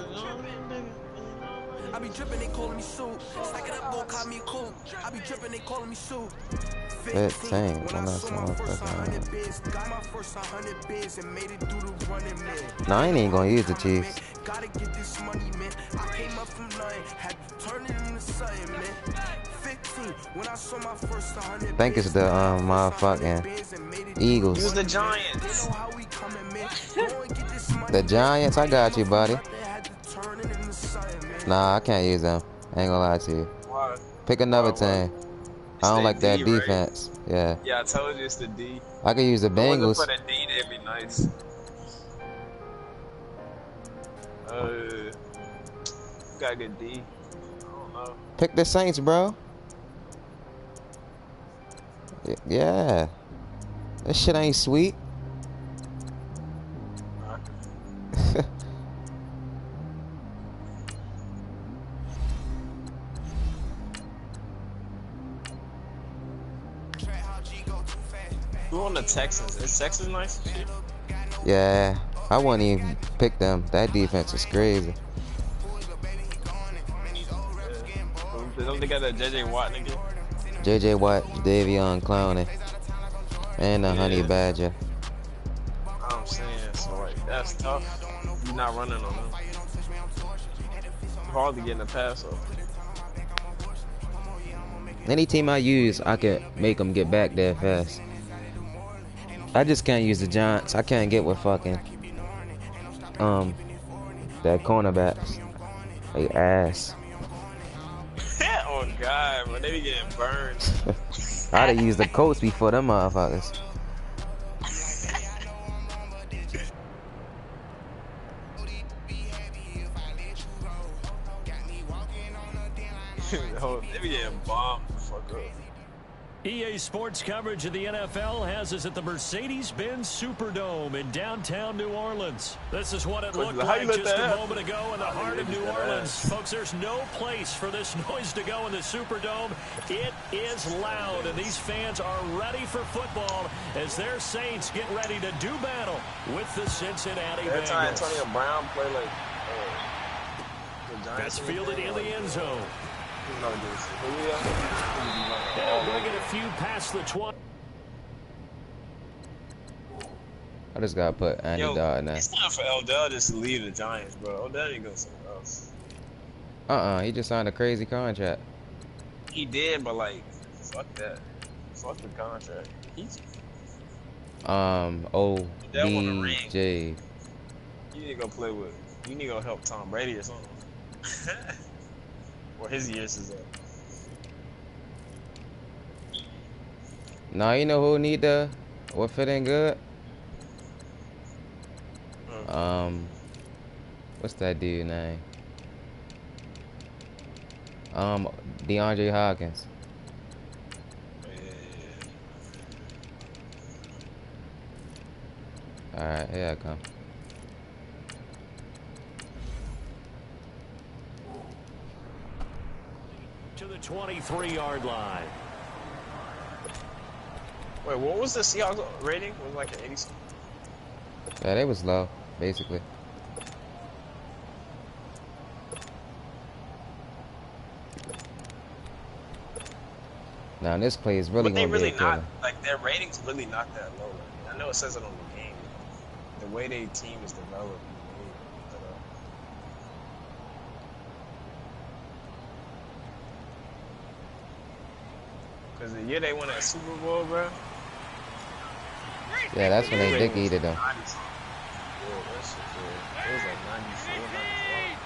I be dripping, they calling me Sue. Stack it up, gon' call me a cool. I be dripping, they calling me Sue. 15. When I saw my first 100 bids, got my first 100 bids and made it through the running, man. No, I ain't even gonna use the Chiefs. Gotta get this money, man. I came up from nothing, had to turn it into something, man. 15. When I saw my first 100 I think it's the motherfucking Eagles. Use the Giants. The Giants, I got you, buddy. Nah, I can't use them. I ain't gonna lie to you. Why? Pick another team. I don't It's like the that D, right? defense. Yeah. Yeah, I told you it's the D. I could use the I wasn't Bengals. put a D, that'd be nice. Got a good D. I don't know. Pick the Saints, bro. Yeah. That shit ain't sweet. Who on the Texans? Is Texans nice? Yeah. I wouldn't even pick them. That defense is crazy. Don't they got that J.J. Watt nigga? J.J. Watt, Davion Clowney, and the Honey Badger. I'm saying, so like, that's tough. You're not running on them. Hard to get in the pass off. Any team I use, I can make them get back there fast. I just can't use the Giants. I can't get with fucking that cornerbacks. They ass. Oh God, bro, they be getting burned. I'd have used the Colts before them motherfuckers. They be getting bombed the fuck up. EA Sports coverage of the NFL has us at the Mercedes-Benz Superdome in downtown New Orleans. This is what it looked like just a moment ago in the heart of New Orleans. Folks, there's no place for this noise to go in the Superdome. It is loud, and these fans are ready for football as their Saints get ready to do battle with the Cincinnati Bengals. Every time Antonio Brown play like that's fielded in the end zone. They'll bring it a few past the 20. I just gotta put Andy Dalton in there. It's time for Odell just to leave the Giants, bro. Odell ain't go somewhere else. He just signed a crazy contract. He did, but like, fuck that. Fuck the contract. He's OBJ. You need to go play with. You need to go help Tom Brady or something. Or his years is up. Nah, you know who need the what fit in good? What's that dude name? DeAndre Hopkins. Alright, here I come. To the 23-yard line. Wait, what was the Seahawks rating? It was like an 80. Yeah, they was low, basically. Now this play is really going to be a killer. Like their ratings really not that low. Like, I know it says it on the game. The way their team is developed. Because the year they won that Super Bowl, bro. Yeah, that's when they dick eated them. It was like 94, 95.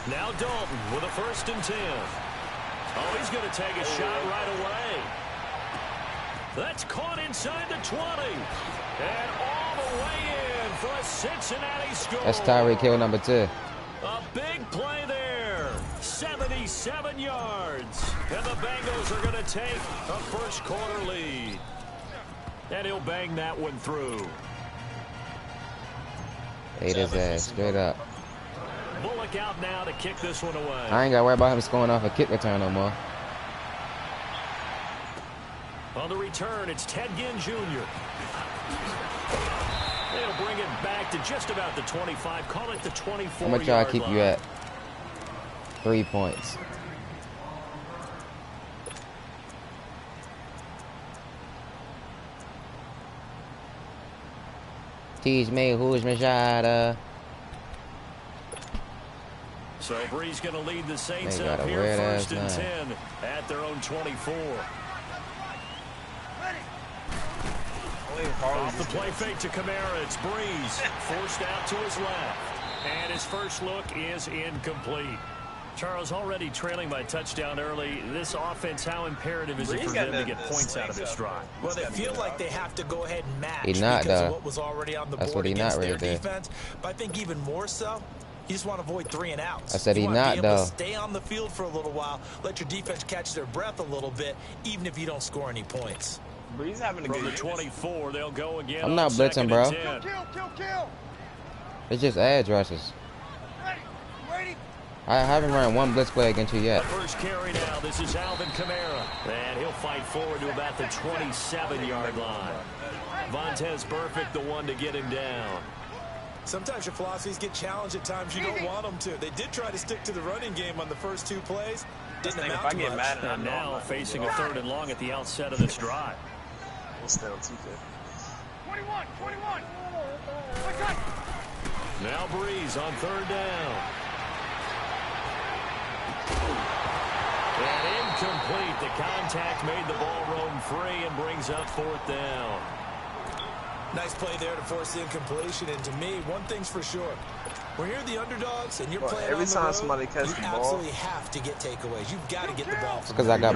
Now Dalton with a 1st and 10. Oh, he's going to take a shot right away. That's caught inside the 20. And all the way in for a Cincinnati score. That's Tyreek Hill number 2. A big play there. 77 yards. And the Bengals are going to take a first quarter lead. And he'll bang that one through. Ate his ass straight up. Bullock out now to kick this one away. I ain't got to worry about him scoring off a kick return no more. On the return, it's Ted Ginn Jr. They'll bring it back to just about the 25. Call it the 24-yard line. I'm going to try to keep you at 3 points. Teach me who's my shot. So Bree's going to lead the Saints up here 1st and 10 at their own 24. Off the play fake to Kamara, it's Breeze. Forced out to his left. And his first look is incomplete. Charles, already trailing by touchdown early. This offense, how imperative is it for them to get points out of this drive? Well, they feel like they have to go ahead and match He not, because though. of what was already on the That's board what he against not their right there. defense. But I think even more so, you just want to avoid 3 and outs. I said he you want to not, be able though. to stay on the field for a little while, let your defense catch their breath a little bit, even if you don't score any points. Breeze having a From good the 24, they'll go again. I'm not blitzing, bro. It's just edge rushes. I haven't run one blitz play against you yet. The first carry now. This is Alvin Kamara. And he'll fight forward to about the 27-yard line. Vontez Perfect, the one to get him down. Sometimes your philosophies get challenged at times you don't want them to. They did try to stick to the running game on the first 2 plays. Didn't amount to much. And now facing a 3rd and long at the outset of this drive. We'll stay on 2K. 21. Now Breeze on 3rd down. And incomplete. The contact made the ball roam free and brings up 4th down. Nice play there to force the incompletion. And to me, one thing's for sure. When you're the underdogs and you're playing every on the time road, somebody catches the you ball, absolutely have to get takeaways. You've got to get the ball. Because I got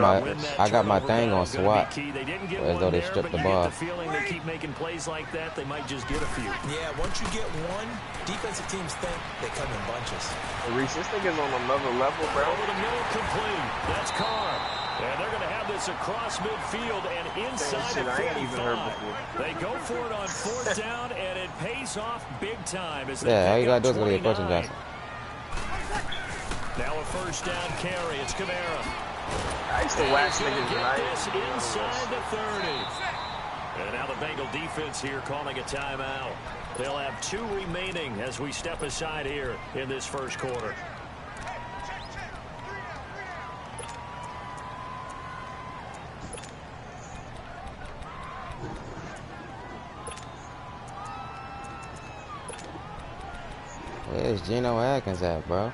my thing on SWAT. They didn't get As though they there, stripped but the you ball. get the feeling they keep making plays like that, they might just get a few. Yeah, once you get one, defensive teams think they come in bunches. Reese, this thing is on another level, bro. Over the middle, complete. That's Carr. And they're going to have this across midfield and inside the 45. They go for it on 4th down, and it pays off big time. As they All you got to do is go to your 29. coaching, Johnson. Now a 1st down carry. It's Kamara. I used to wax niggas Get this inside the 30. And now the Bengal defense here calling a timeout. They'll have 2 remaining as we step aside here in this first quarter. Where's Geno Atkins at, bro?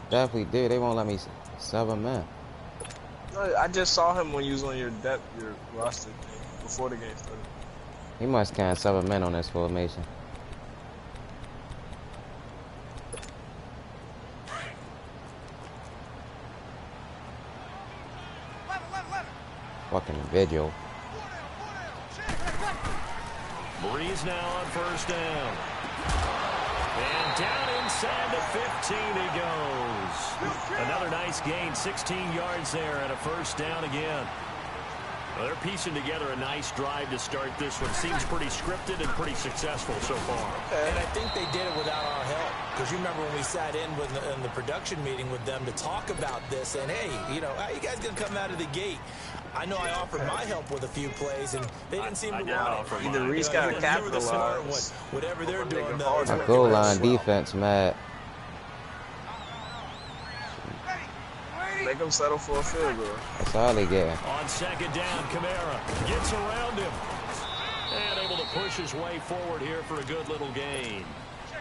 Definitely do. They won't let me sub him in. No, I just saw him when you was on your roster before the game started. He must can't sub him in on this formation. Fucking video. Breeze now on 1st down. And down inside the 15 he goes. Another nice gain, 16 yards there and a 1st down again. Well, they're piecing together a nice drive to start this one. Seems pretty scripted and pretty successful so far. And I think they did it without our help. Because you remember when we sat in the production meeting with them to talk about this. And, hey, you know, how you guys going to come out of the gate? I know I offered my help with a few plays, and they didn't seem to want it. Either Reese got to capitalize. Whatever they're doing, A goal line defense, Matt. Make him settle for a field goal. That's all they get. On 2nd down, Kamara gets around him. And able to push his way forward here for a good little gain.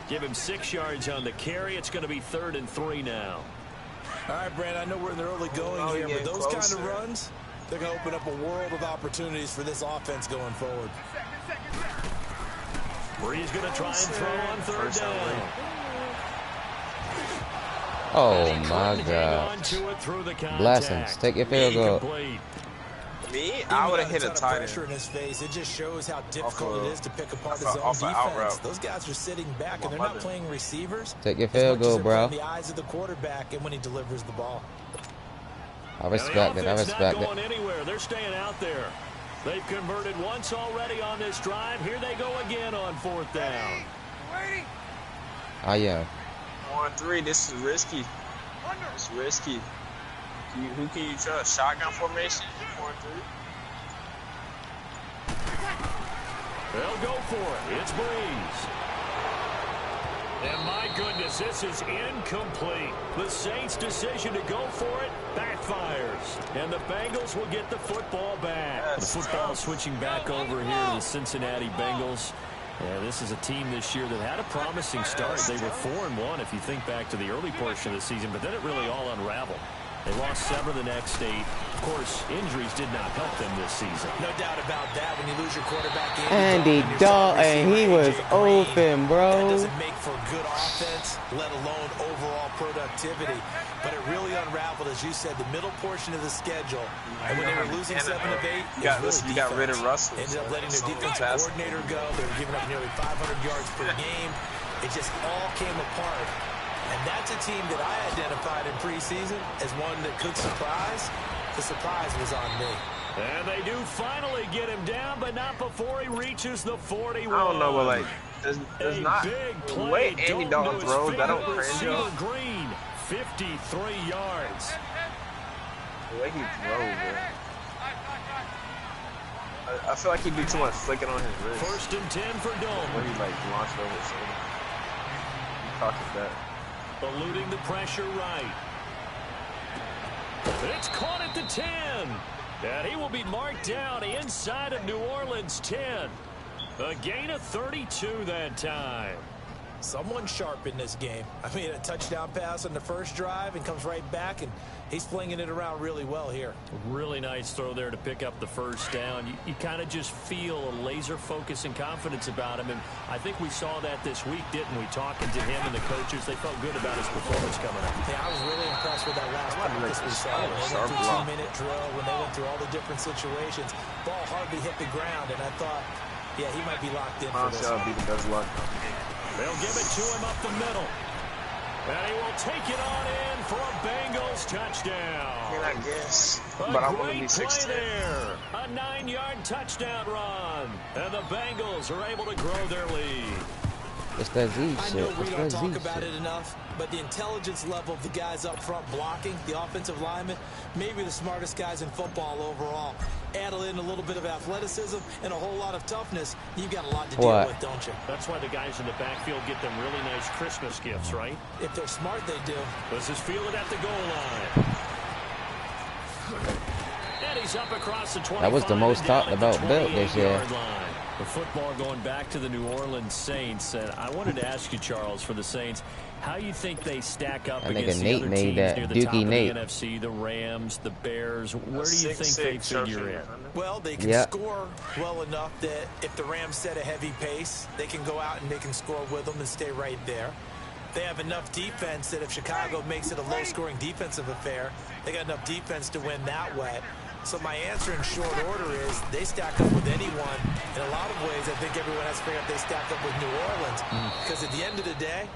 Give him 6 yards on the carry. It's going to be 3rd and 3 now. All right, Brand, I know we're in the early going here, but those kind of runs, they're going to open up a world of opportunities for this offense going forward. Breeze going to try and throw on 3rd down. Oh my God. Blessings. Take your field goal. Me? I would have hit a tight end. Pressure in his face. It just shows how difficult it is to pick apart his own defense. Those guys are sitting back and they're not playing receivers. Take your field goal, bro. The eyes of the quarterback and when he delivers the ball. I respect it. I respect it. Not going anywhere. They're staying out there. They've converted once already on this drive. Here they go again on 4th down. I am. 1-3. This is risky. It's risky. Who can you trust? Shotgun formation? 4-3. They'll go for it. It's Breeze. And my goodness, this is incomplete. The Saints' decision to go for it backfires. And the Bengals will get the football back. Yes. The football switching back over here to the Cincinnati Bengals. Yeah, this is a team this year that had a promising start. They were 4-1 if you think back to the early portion of the season, but then it really all unraveled. They lost 7 of the next 8. Of course, injuries did not help them this season. No doubt about that. When you lose your quarterback, Andy Dalton, he was open, bro. That doesn't make for good offense, let alone overall productivity. But it really unraveled, as you said, the middle portion of the schedule. And when they were losing 7 of 8, you got rid of Russell. Ended up letting their defensive coordinator go. They were giving up nearly 500 yards per game. It just all came apart. And that's a team that I identified in preseason as one that could surprise. The surprise was on me. And they do finally get him down, but not before he reaches the 41. I don't know, but like, there's not the way Andy Dalton throws. I don't cringe you. Green, 53 yards. The way he throws, man. I feel like he do too much flicking on his wrist. 1st and 10 for Dalton. When he like launched over his shoulder. He talks that. Eluding the pressure right. It's caught at the 10. And he will be marked down inside of New Orleans 10. A gain of 32 that time. Someone sharp in this game. I mean, a touchdown pass on the first drive and comes right back, and he's flinging it around really well here. Really nice throw there to pick up the first down. You kind of just feel a laser focus and confidence about him, and I think we saw that this week, didn't we? Talking to him and the coaches, they felt good about his performance coming up. Yeah, I was really impressed with that last practice we saw. When they went through 2-minute drill, when they went through all the different situations, ball hardly hit the ground, and I thought, yeah, he might be locked in for this. Be the best luck. They'll give it to him up the middle. And he will take it on in for a Bengals touchdown. I guess. But I want to be 6'10". There. A 9-yard touchdown run. And the Bengals are able to grow their lead. It's that Z shit. I know we don't talk about it enough, but the intelligence level of the guys up front blocking, the offensive linemen, maybe the smartest guys in football overall. Add in a little bit of athleticism and a whole lot of toughness, you've got a lot to deal with, don't you? That's why the guys in the backfield get them really nice Christmas gifts, right? If they're smart, they do. This is fielded at the goal line. And he's up across the 25. That was the most talked about build this year. The football going back to the New Orleans Saints. And I wanted to ask you, Charles, for the Saints, how you think they stack up against the other teams near the top of the NFC, the Rams, the Bears? Where do you think they figure in? Well, they can score well enough that if the Rams set a heavy pace, they can go out and they can score with them and stay right there. They have enough defense that if Chicago makes it a low-scoring defensive affair, they got enough defense to win that way. So my answer in short order is they stack up with anyone. In a lot of ways, I think everyone has to figure out they stack up with New Orleans. Because at the end of the day,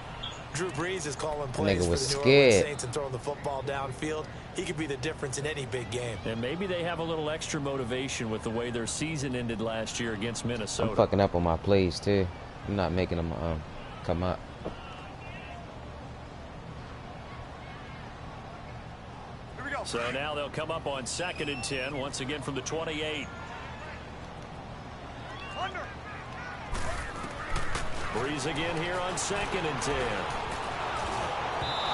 Drew Brees is calling plays for the New Orleans Saints and throwing the football downfield. He could be the difference in any big game. And maybe they have a little extra motivation with the way their season ended last year against Minnesota. I'm fucking up on my plays, too. I'm not making them come up. So now they'll come up on 2nd and 10, once again from the 28. Breeze again here on 2nd and 10.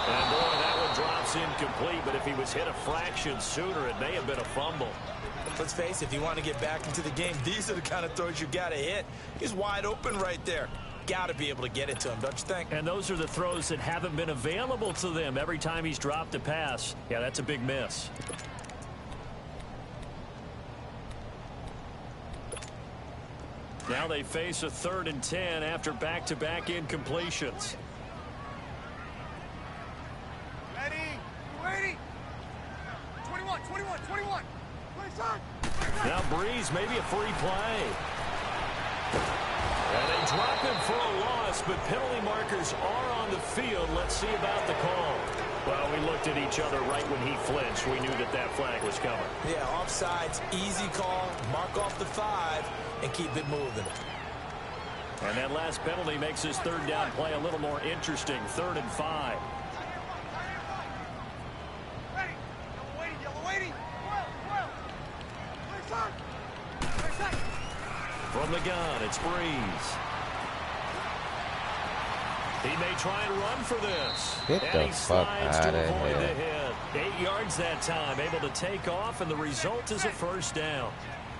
And boy, that one drops incomplete, but if he was hit a fraction sooner, it may have been a fumble. Let's face it, if you want to get back into the game, these are the kind of throws you got to hit. He's wide open right there. Got to be able to get it to him, don't you think? And those are the throws that haven't been available to them every time he's dropped a pass. Yeah, that's a big miss. Now they face a 3rd and 10 after back-to-back incompletions. Ready? Waiting. 21. Now Breeze, maybe a free play. And they drop him for a loss, but penalty markers are on the field. Let's see about the call. Well, we looked at each other right when he flinched. We knew that that flag was coming. Yeah, offsides, easy call. Mark off the 5 and keep it moving. And that last penalty makes his 3rd down play a little more interesting. 3rd and 5. Yellow waiting. From the gun, it's Breeze. He may try and run for this. Get the fuck out of here. The hit. 8 yards that time, able to take off, and the result is a 1st down.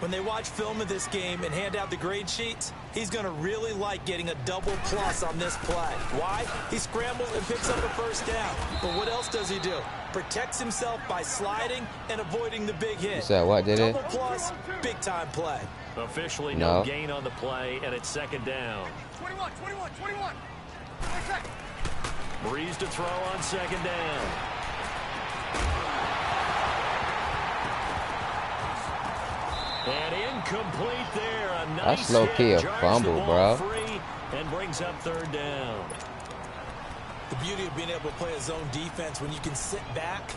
When they watch film of this game and hand out the grade sheets, he's going to really like getting a double plus on this play. Why? He scrambles and picks up a first down. But what else does he do? Protects himself by sliding and avoiding the big hit. You said what, did it? Double plus, big time play. Officially no gain on the play, and it's second down. 21. Breeze to throw on second down. And incomplete there. A nice That's low-key a fumble, bro. Free and brings up third down. The beauty of being able to play a zone defense when you can sit back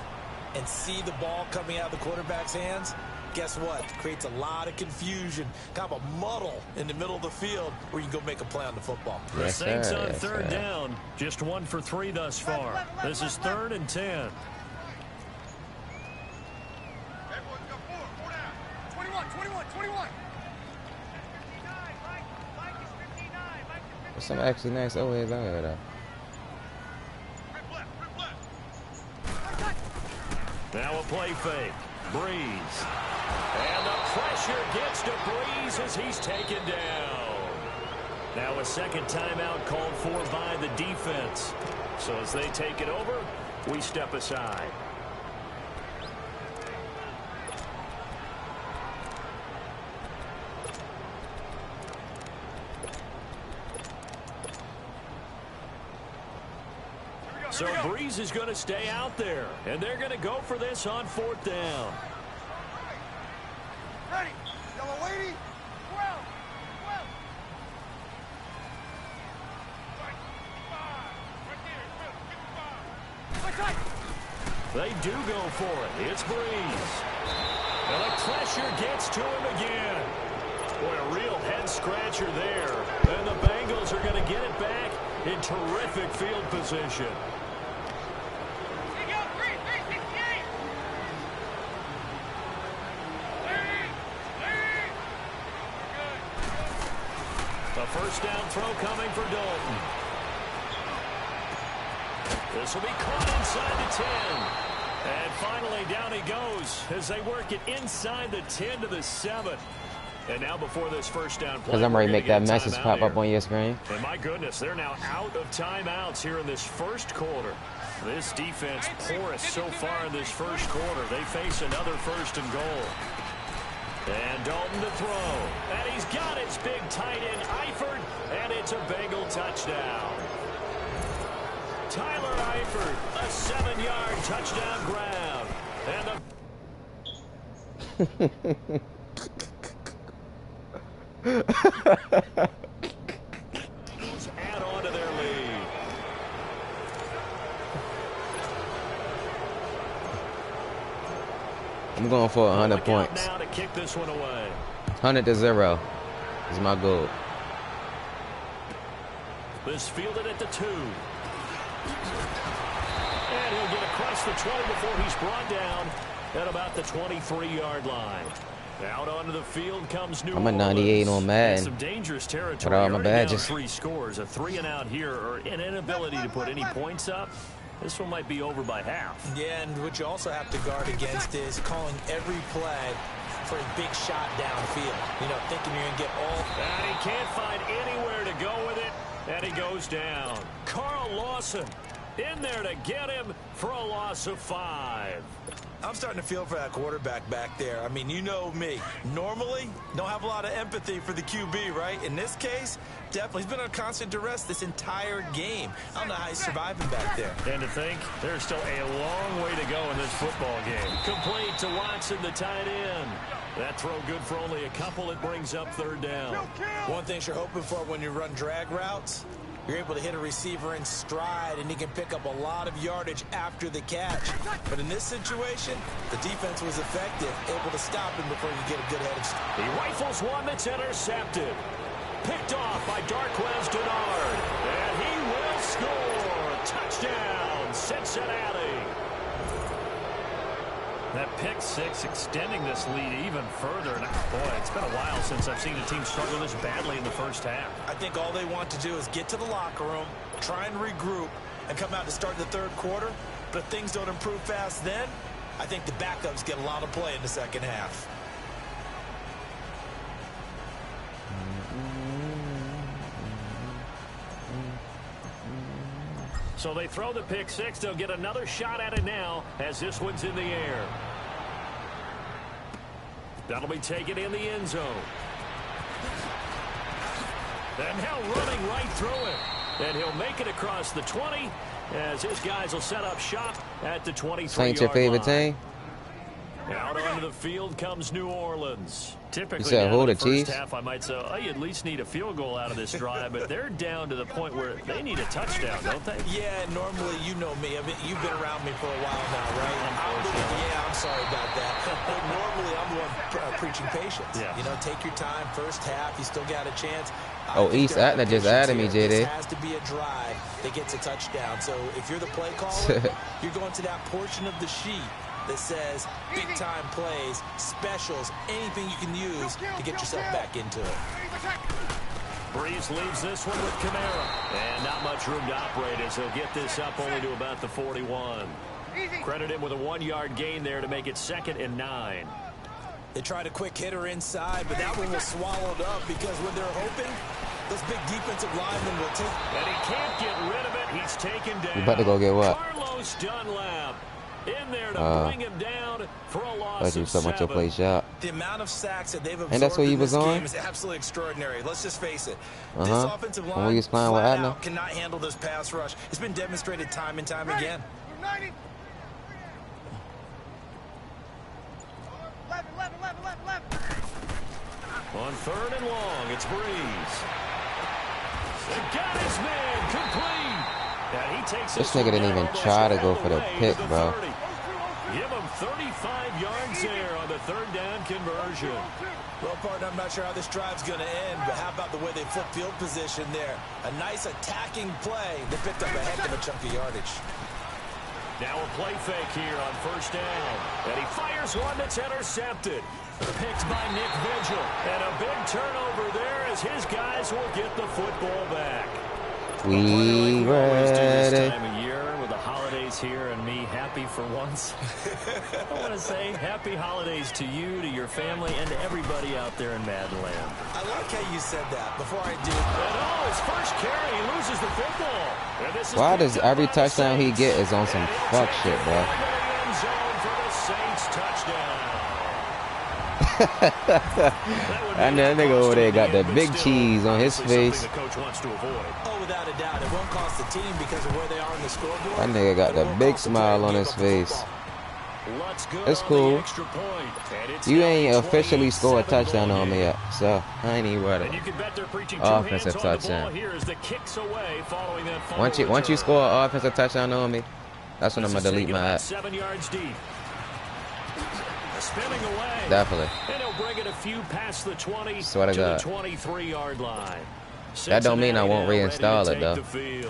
and see the ball coming out of the quarterback's hands, guess what? Creates a lot of confusion, kind of a muddle in the middle of the field where you can go make a play on the football. The Saints on third down, just 1 for 3 thus far. This is 3rd and 10. 21. There's some actually nice OAs out here, though. Now a play fake. Breeze. And the pressure gets to Breeze as he's taken down. Now a second timeout called for by the defense. So as they take it over, we step aside. So Breeze is going to stay out there, and they're going to go for this on 4th down. Ready. Yellow lady. 12. They do go for it. It's Breeze. And the pressure gets to him again. Boy, a real head-scratcher there. And the Bengals are going to get it back in terrific field position. A first down throw coming for Dalton. This will be caught inside the 10. And finally down he goes as they work it inside the 10 to the 7. And now before this first down play, because I'm ready to make that message pop up on your screen. And my goodness, they're now out of timeouts here in this first quarter. This defense porous so far in this first quarter. They face another 1st and goal. And Dalton to throw. And he's got his big tight end, Eifert, and it's a Bengal touchdown. Tyler Eifert, a 7-yard touchdown grab. And the add on to their lead. I'm going for 100 points. Now to kick this one away. 100-0 is my goal. This fielded at the 2. And he'll get across the 20 before he's brought down at about the 23-yard line. Out onto the field comes New Orleans. I'm a 98 on Madden. Some dangerous territory. But all my badges. 3 scores, a 3-and-out here, or an inability to put any points up. This one might be over by half. Yeah, and what you also have to guard against is calling every play for a big shot downfield. You know, thinking you're going to get all. And he can't find anywhere to go with it, and he goes down. Carl Lawson in there to get him for a loss of 5. I'm starting to feel for that quarterback back there. I mean, you know me. Normally, don't have a lot of empathy for the QB, right? In this case, definitely. He's been under constant duress this entire game. I don't know how he's surviving back there. And to think, there's still a long way to go in this football game. Complete to Watson, the tight end. That throw good for only a couple. It brings up 3rd down. One thing you're hoping for when you run drag routes, you're able to hit a receiver in stride, and he can pick up a lot of yardage after the catch. But in this situation, the defense was effective, able to stop him before you get a good head of steam. He rifles one that's intercepted. Picked off by Darquez Denard. And he will score. Touchdown, Cincinnati. That pick 6 extending this lead even further. And boy, it's been a while since I've seen a team struggle this badly in the first half. I think all they want to do is get to the locker room, try and regroup, and come out to start the 3rd quarter. But if things don't improve fast then, I think the backups get a lot of play in the second half. So they throw the pick six. They'll get another shot at it now as this one's in the air. That'll be taken in the end zone. And now running right through it. And he'll make it across the 20 as his guys will set up shop at the 23-yard Ain't your favorite team? Out onto the field comes New Orleans. Typically, you said, down hold the it, first Chiefs. half, I might say, oh, you at least need a field goal out of this drive, but they're down to the point where they need a touchdown, don't they? Yeah, normally, you know me. I mean, you've been around me for a while now, right? Yeah, I'm sorry about that. But normally, I'm the one preaching patience. Yeah. You know, take your time. First half, you still got a chance. Oh, East Atlanta just added me, JD. This has to be a drive that gets a touchdown. So if you're the play caller, you're going to that portion of the sheet that says big-time plays, specials, anything you can use to get yourself back into it. Breeze leaves this one with Kamara. And not much room to operate as he'll get this up only to about the 41. Credit him with a 1-yard gain there to make it 2nd and 9. They tried a quick hitter inside, but that one was swallowed up because when they're open, those big defensive linemen will take. And he can't get rid of it. He's taken down. You about to go get what? Carlos Dunlap in there to bring him down for a loss of 7. Your play shot. The amount of sacks that they've absorbed and that's what he was in this on? game is absolutely extraordinary. Let's just face it. This Uh-huh. offensive When line we was playing with flat Adna. out cannot handle this pass rush. It's been demonstrated time and time again. On 3rd and long, it's Breeze. Got his man complete. And he takes This nigga didn't even try to go for the pick, bro. Give him 35 yards there on the 3rd down conversion. Well, partner, I'm not sure how this drive's going to end, but how about the way they flip field position there? A nice attacking play. They picked up a heck of a chunk of yardage. Now a play fake here on 1st down. And he fires one that's intercepted. Picked by Nick Vigil. And a big turnover there as his guys will get the football back. We This ready. time of year with the holidays here and me happy for once. I want to say happy holidays to you, to your family, and to everybody out there in Madland. I like how you said that. Before I do. And his first carry, he loses the football. And this is Why does every touchdown he get is on some fuck shit, bro? And that nigga over there got the big cheese on his face. Oh, without a doubt. It won't cost the team because of where they are in the scoreboard. That nigga got the big smile on his face. It's cool. You ain't officially scored a touchdown on me yet, so I ain't even worried. Offensive touchdown. Once you score an offensive touchdown on me, that's when I'm gonna delete my app. 7 yards deep. Spinning away. Definitely. And he'll bring it a few past the 20 Swear to God. the 23-yard line. That don't mean I won't reinstall it, though.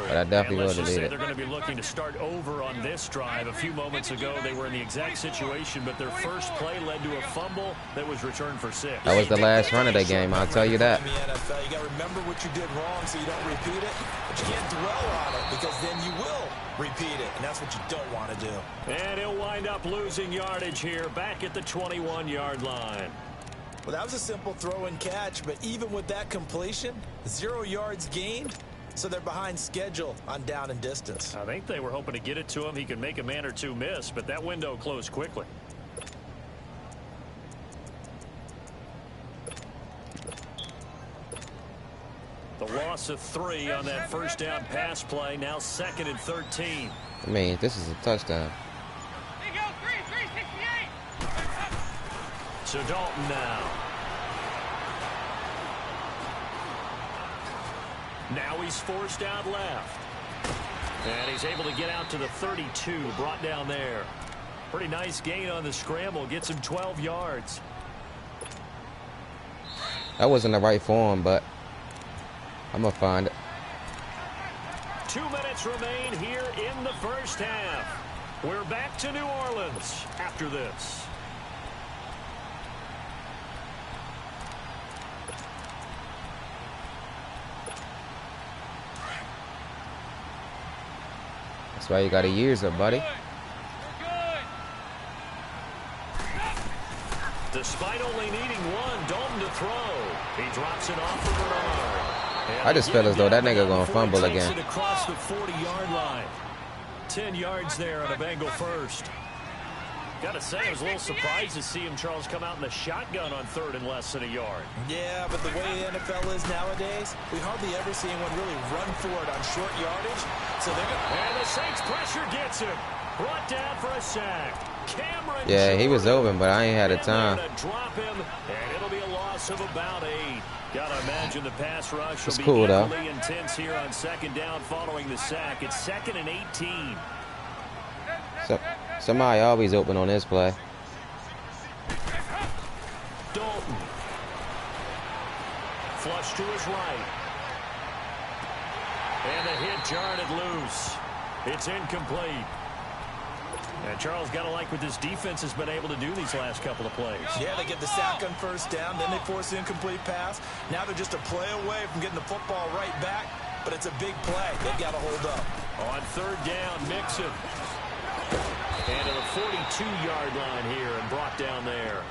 But I definitely will delete it. They're going to be looking to start over on this drive. A few moments ago, they were in the exact situation, but their first play led to a fumble that was returned for 6. That was the last run of the game, I'll tell you that. In the NFL, you got to remember what you did wrong so you don't repeat it, but you can't dwell on it because then you will repeat it, and that's what you don't want to do. And he'll wind up losing yardage here back at the 21-yard line. Well, that was a simple throw and catch, but even with that completion, 0 yards gained, so they're behind schedule on down and distance. I think they were hoping to get it to him. He could make a man or two miss, but that window closed quickly. The loss of 3 on that first down pass play, now 2nd and 13. I mean, this is a touchdown. So Dalton now. Now he's forced out left. And he's able to get out to the 32, brought down there. Pretty nice gain on the scramble, gets him 12 yards. That wasn't the right form, but I'm going to find it. 2 minutes remain here in the first half. We're back to New Orleans after this. That's why you got to use it, buddy. Despite only needing one, Dalton to throw. He drops it off for Bernard. I just feel as though that nigga gonna fumble again. Across the 40-yard line. 10 yards there on a Bengal first. Gotta say, I was a little surprised to see him, Charles, come out in the shotgun on 3rd and less than a yard. Yeah, but the way the NFL is nowadays, we hardly ever see anyone really run for it on short yardage. So they're gonna... And the Saints pressure gets him. Brought down for a sack. Cameron Yeah, he was open, but I ain't had a time. Drop him, and it'll be a loss of about 8. Gotta imagine the pass rush will be cool, though. equally intense here on 2nd down following the sack. It's 2nd and 18. So, somebody always open on this play. Dalton. Flush to his right. And the hit jarred it loose. It's incomplete. And Charles, got to like what this defense has been able to do these last couple of plays. Yeah, they get the sack on 1st down, then they force an incomplete pass. Now they're just a play away from getting the football right back, but it's a big play. They've got to hold up. On 3rd down, Mixon. And to the 42-yard line here and brought down there.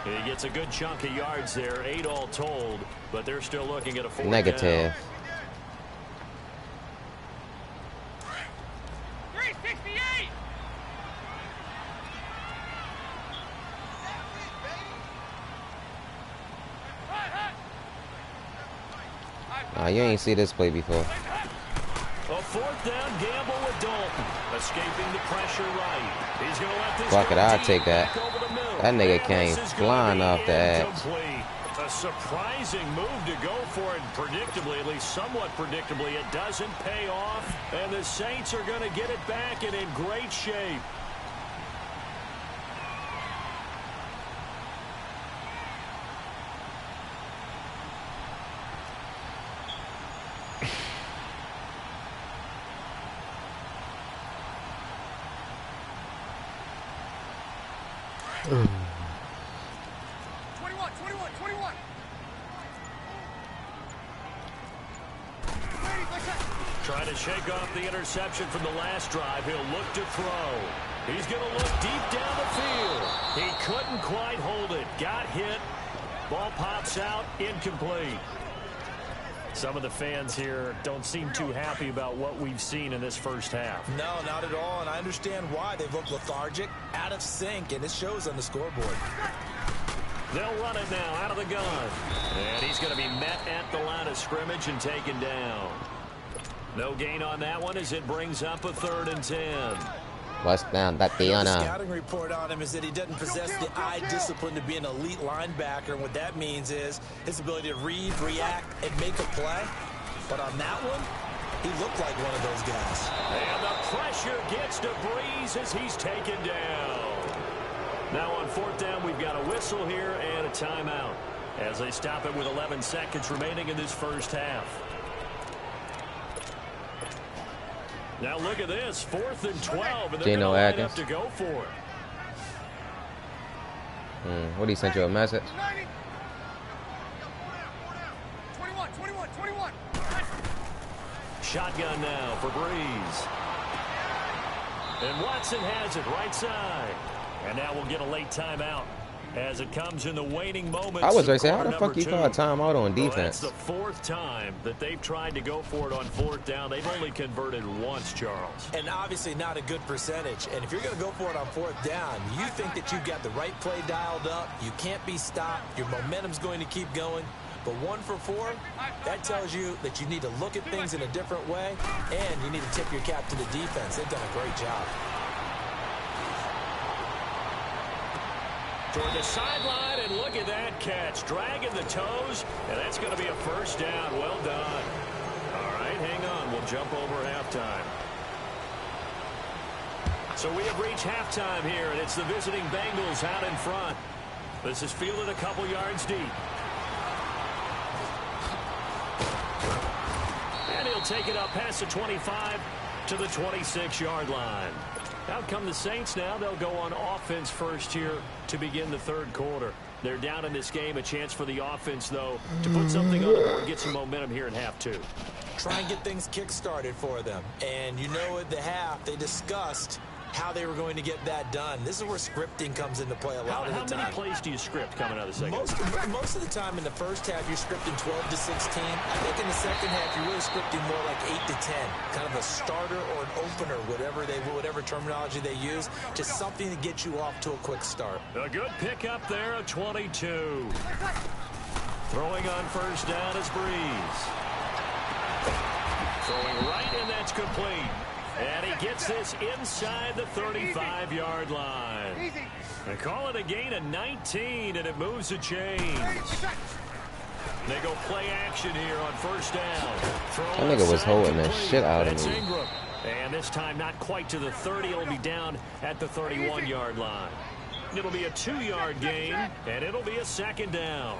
He gets a good chunk of yards there, 8 all told, but they're still looking at a 4th Negative. down. 368. You ain't see this play before. A 4th down gamble with Dalton. Escaping the pressure right. He's going to let this Fuck it, I'll deep take that. back over the middle. That nigga And came this is flying gonna be off the edge. incomplete. A surprising move to go for it. Predictably, at least somewhat predictably, it doesn't pay off. And the Saints are going to get it back and in great shape. Trying to shake off the interception from the last drive. He'll look to throw. He's going to look deep down the field. He couldn't quite hold it. Got hit. Ball pops out. Incomplete. Some of the fans here don't seem too happy about what we've seen in this first half. No, not at all, and I understand why. They've looked lethargic, out of sync, and it shows on the scoreboard. They'll run it now out of the gun. And he's going to be met at the line of scrimmage and taken down. No gain on that one as it brings up a 3rd and 10. What's down, The Tatiana? scouting report on him is that he doesn't possess the eye discipline to be an elite linebacker, and what that means is his ability to read, react, and make a play. But on that one, he looked like one of those guys. And the pressure gets to Breeze as he's taken down. Now on 4th down, we've got a whistle here and a timeout as they stop it with 11 seconds remaining in this first half. Now look at this, 4th and 12, and they're going to line up to go for it. What, he sent you a message? 21. Shotgun now for Breeze. And Watson has it right side. And now we'll get a late timeout as it comes in the waning moments. I was going to say, how the fuck you call a timeout on Well, defense? that's the 4th time that they've tried to go for it on 4th down. They've only converted once, Charles. And obviously not a good percentage. And if you're going to go for it on 4th down, you think that you've got the right play dialed up. You can't be stopped. Your momentum's going to keep going. But 1 for 4, that tells you that you need to look at things in a different way, and you need to tip your cap to the defense. They've done a great job. Toward the sideline, and look at that catch. Dragging the toes, and that's going to be a 1st down. Well done. All right, hang on. We'll jump over halftime. So we have reached halftime here, and it's the visiting Bengals out in front. This is fielded a couple yards deep. And he'll take it up past the 25 to the 26-yard line. Out come the Saints now. They'll go on offense first here to begin the 3rd quarter. They're down in this game. A chance for the offense, though, to put something on the board, get some momentum here in half 2. Try and get things kick-started for them. And you know at the half, they discussed how they were going to get that done. This is where scripting comes into play a lot of the time. How many plays do you script coming out of the second? Most of the time in the first half, you're scripting 12 to 16. I think in the second half, you're really scripting more like 8 to 10. Kind of a starter or an opener, whatever terminology they use. Just something to get you off to a quick start. A good pickup there, a 22. Throwing on first down is Breeze. Throwing right, and that's complete. And he gets this inside the 35-yard line. They call it a gain of 19, and it moves the chains. They go play action here on first down. That nigga was holding the shit out of me. And this time not quite to the 30. It'll be down at the 31-yard line. It'll be a 2-yard gain, and it'll be a second down.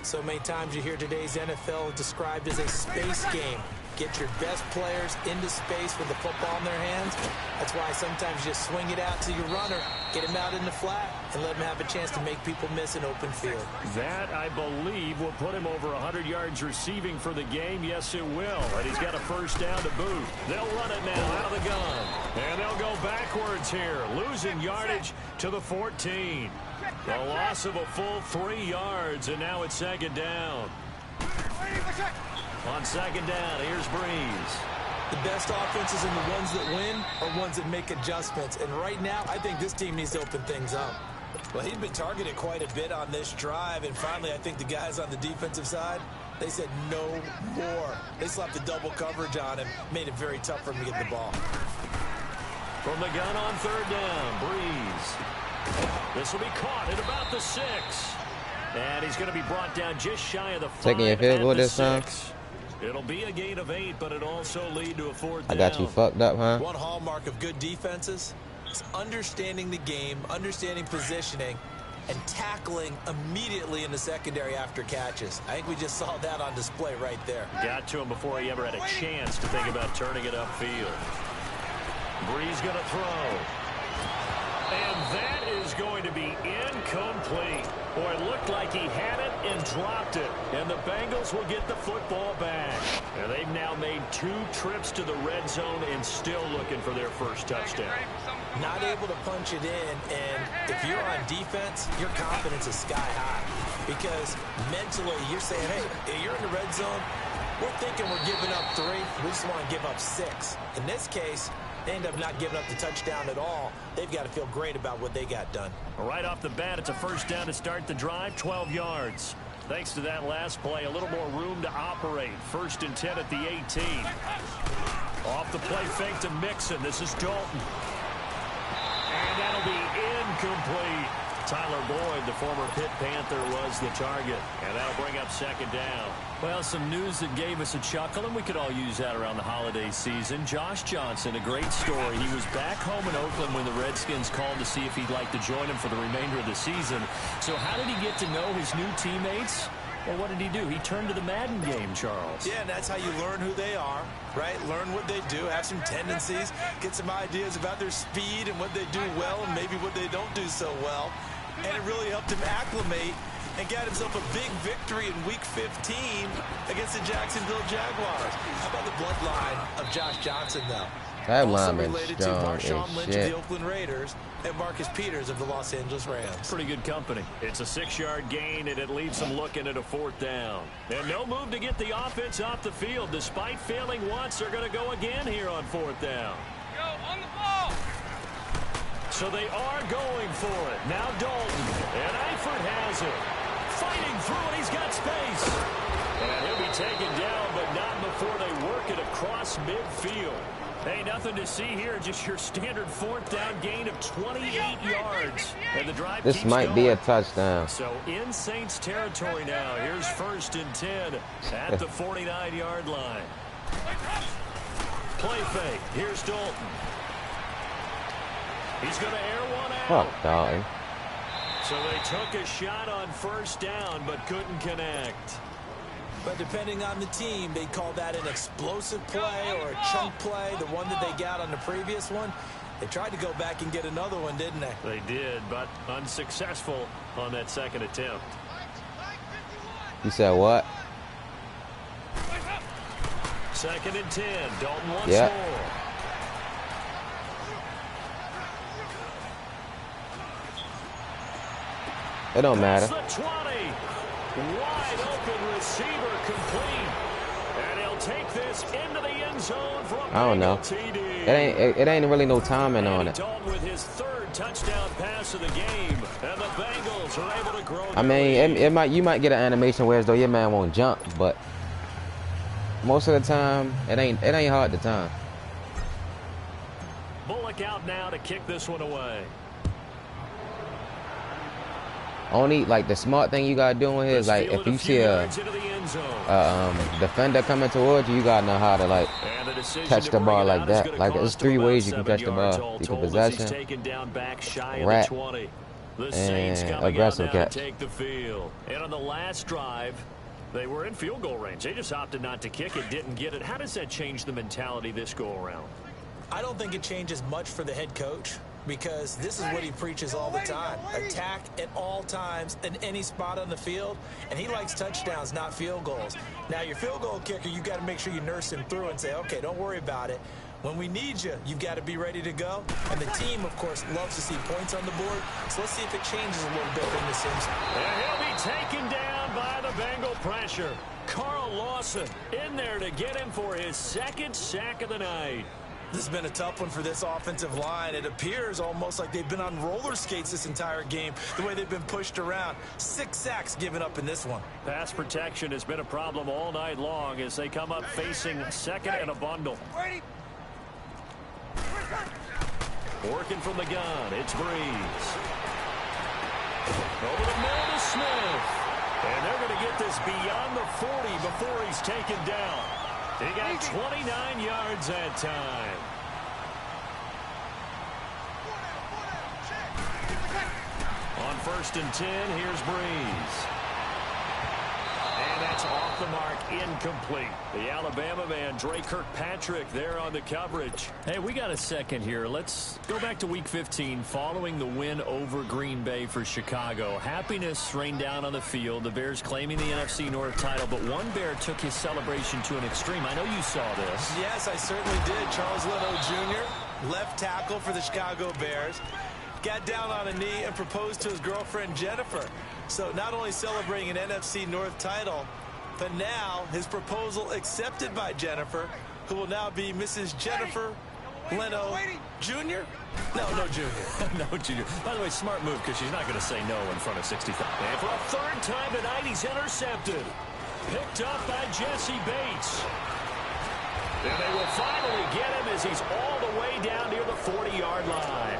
So many times you hear today's NFL described as a space game. Get your best players into space with the football in their hands. That's why sometimes you just swing it out to your runner, get him out in the flat, and let him have a chance to make people miss an open field. That, I believe, will put him over 100 yards receiving for the game. Yes, it will. And he's got a first down to boot. They'll run it now out of the gun. And they'll go backwards here, losing yardage to the 14. A loss of a full 3 yards, and now it's second down. On second down, here's Breeze. The best offenses and the ones that win are ones that make adjustments. And right now, I think this team needs to open things up. Well, he's been targeted quite a bit on this drive. And finally, I think the guys on the defensive side, they said no more. They slapped the double coverage on him. Made it very tough for him to get the ball. From the gun on third down, Breeze. This will be caught at about the 6. And he's going to be brought down just shy of the 5. Taking your field goal this time? It'll be a gain of 8, but it also lead to a 4th down. I got you fucked up, huh? One hallmark of good defenses is understanding the game, understanding positioning, and tackling immediately in the secondary after catches. I think we just saw that on display right there. Got to him before he ever had a chance to think about turning it upfield. Breeze going to throw. And that is going to be incomplete. Boy, it looked like he had it and dropped it. And the Bengals will get the football back. And they've now made 2 trips to the red zone and still looking for their first touchdown. Not able to punch it in, and if you're on defense, your confidence is sky high. Because mentally, you're saying, hey, you're in the red zone. We're thinking we're giving up 3. We just want to give up 6. In this case, they end up not giving up the touchdown at all. They've got to feel great about what they got done. Right off the bat, it's a first down to start the drive, 12 yards. Thanks to that last play, a little more room to operate. 1st and 10 at the 18. Off the play fake to Mixon. This is Dalton. And that'll be incomplete. Tyler Boyd, the former Pitt Panther, was the target. And that'll bring up second down. Well, some news that gave us a chuckle, and we could all use that around the holiday season. Josh Johnson, a great story. He was back home in Oakland when the Redskins called to see if he'd like to join him for the remainder of the season. So how did he get to know his new teammates? Well, what did he do? He turned to the Madden game, Charles. Yeah, and that's how you learn who they are, right? Learn what they do, have some tendencies, get some ideas about their speed and what they do well and maybe what they don't do so well. And it really helped him acclimate and got himself a big victory in Week 15 against the Jacksonville Jaguars. How about the bloodline of Josh Johnson, though? That also lineman related to Marshawn Lynch of the Oakland Raiders and Marcus Peters of the Los Angeles Rams. Pretty good company. It's a 6-yard gain, and it leaves them looking at a 4th down. And no move to get the offense off the field. Despite failing once, they're going to go again here on 4th down. Go on the ball. So they are going for it. Now Dalton. And Eifert has it. Fighting through it. He's got space. And he'll be taken down, but not before they work it across midfield. Hey, nothing to see here. Just your standard 4th down gain of 28 yards. And the drive This might going. be a touchdown. So in Saints territory now. Here's 1st and 10 at the 49-yard line. Play fake. Here's Dalton. He's going to air one out. Fuck, Dalton. So they took a shot on 1st down, but couldn't connect. But depending on the team, they call that an explosive play or a chunk play, the one that they got on the previous one. They tried to go back and get another one, didn't they? They did, but unsuccessful on that 2nd attempt. You said what? 2nd and 10. Dalton once Yeah. more. It don't matter. The 20. Wide open receiver complete. And he'll take this into the end zone for a I don't know. TD. It ain't really no timing on it. Dalton with his third touchdown pass of the game. And the Bengals are able to grow. I mean, you might get an animation where as though your man won't jump, but most of the time it ain't hard to time. Bullock out now to kick this one away. Only like the smart thing you gotta do in here is like if you see a defender coming towards you, you gotta know how to like catch the ball like that. Like there's 3 ways you can catch the ball: you can possession, rat, and aggressive catch. Take the field. And on the last drive, they were in field goal range. They just opted not to kick it, didn't get it. How does that change the mentality this go around? I don't think it changes much for the head coach, because this is what he preaches all the time. Attack at all times in any spot on the field, and he likes touchdowns, not field goals. Now, your field goal kicker, you got to make sure you nurse him through and say, okay, don't worry about it. When we need you, you've got to be ready to go. And the team, of course, loves to see points on the board. So let's see if it changes a little bit in this instance. And he'll be taken down by the Bengal pressure. Carl Lawson in there to get him for his 2nd sack of the night. This has been a tough one for this offensive line. It appears almost like they've been on roller skates this entire game, the way they've been pushed around. 6 sacks given up in this one. Pass protection has been a problem all night long as they come up facing 2nd and a bundle. Working from the gun, it's Breeze. Over the middle to Smith. And they're going to get this beyond the 40 before he's taken down. He got 29 yards that time. On 1st and 10, here's Breeze. And that's off the mark, incomplete. The Alabama man, Dre Kirkpatrick, there on the coverage. Hey, we got a second here. Let's go back to Week 15 following the win over Green Bay for Chicago. Happiness rained down on the field. The Bears claiming the NFC North title, but one Bear took his celebration to an extreme. I know you saw this. Yes, I certainly did. Charles Leno Jr., left tackle for the Chicago Bears, got down on a knee and proposed to his girlfriend Jennifer. So not only celebrating an NFC North title, but now his proposal accepted by Jennifer, who will now be Mrs. Jennifer Leno Jr.? No Jr. No Jr. By the way, smart move, because she's not going to say no in front of 60,000. And for a 3rd time tonight, he's intercepted. Picked up by Jesse Bates. And they will finally get him as he's all the way down near the 40-yard line.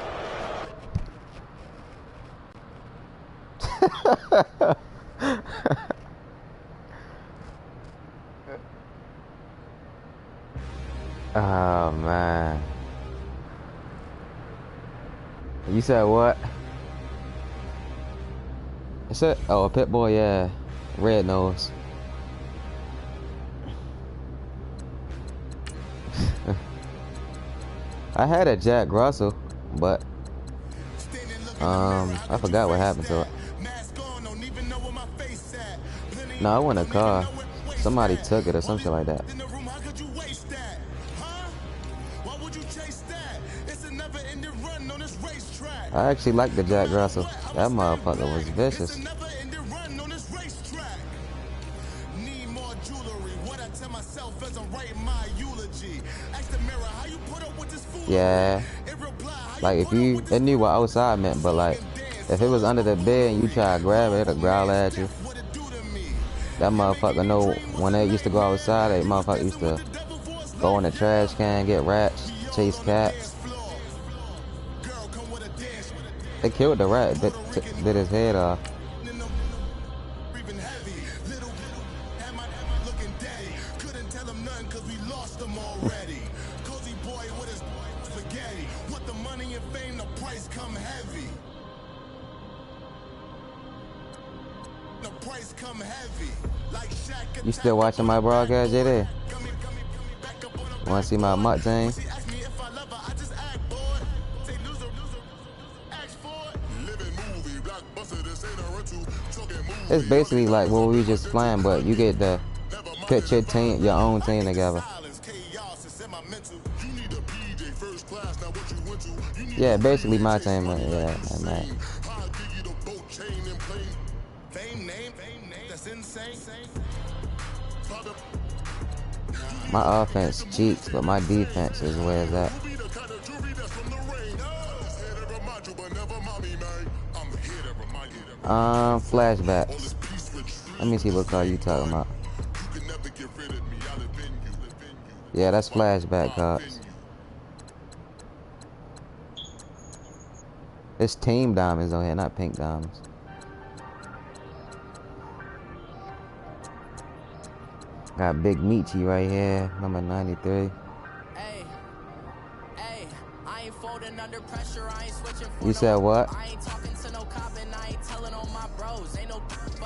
Oh man, you said what? I said, oh, a pit bull, yeah, red nose. I had a Jack Russell, but I forgot what happened to it. No, it wasn't a car. Somebody took it or some shit like that. I actually like the Jack Russell. That motherfucker was vicious. Yeah. Like if you, it knew what outside meant, but like if it was under the bed and you try to grab it, it'll growl at you. That motherfucker know when they used to go outside, that motherfucker used to go in the trash can, get rats, chase cats. They killed the rat, bit his head off. You still watching my broadcast, JD? Wanna see my mutt thing? It's basically like what we just playing, but you get to put your team, your own team together. Yeah, basically my team. Yeah, man. My offense cheats, but my defense is where it's at. Flashbacks. Let me see what car you talking about. Yeah, that's flashback cards. It's team diamonds on here, not pink diamonds. Got Big Meaty right here, number 93. You said what?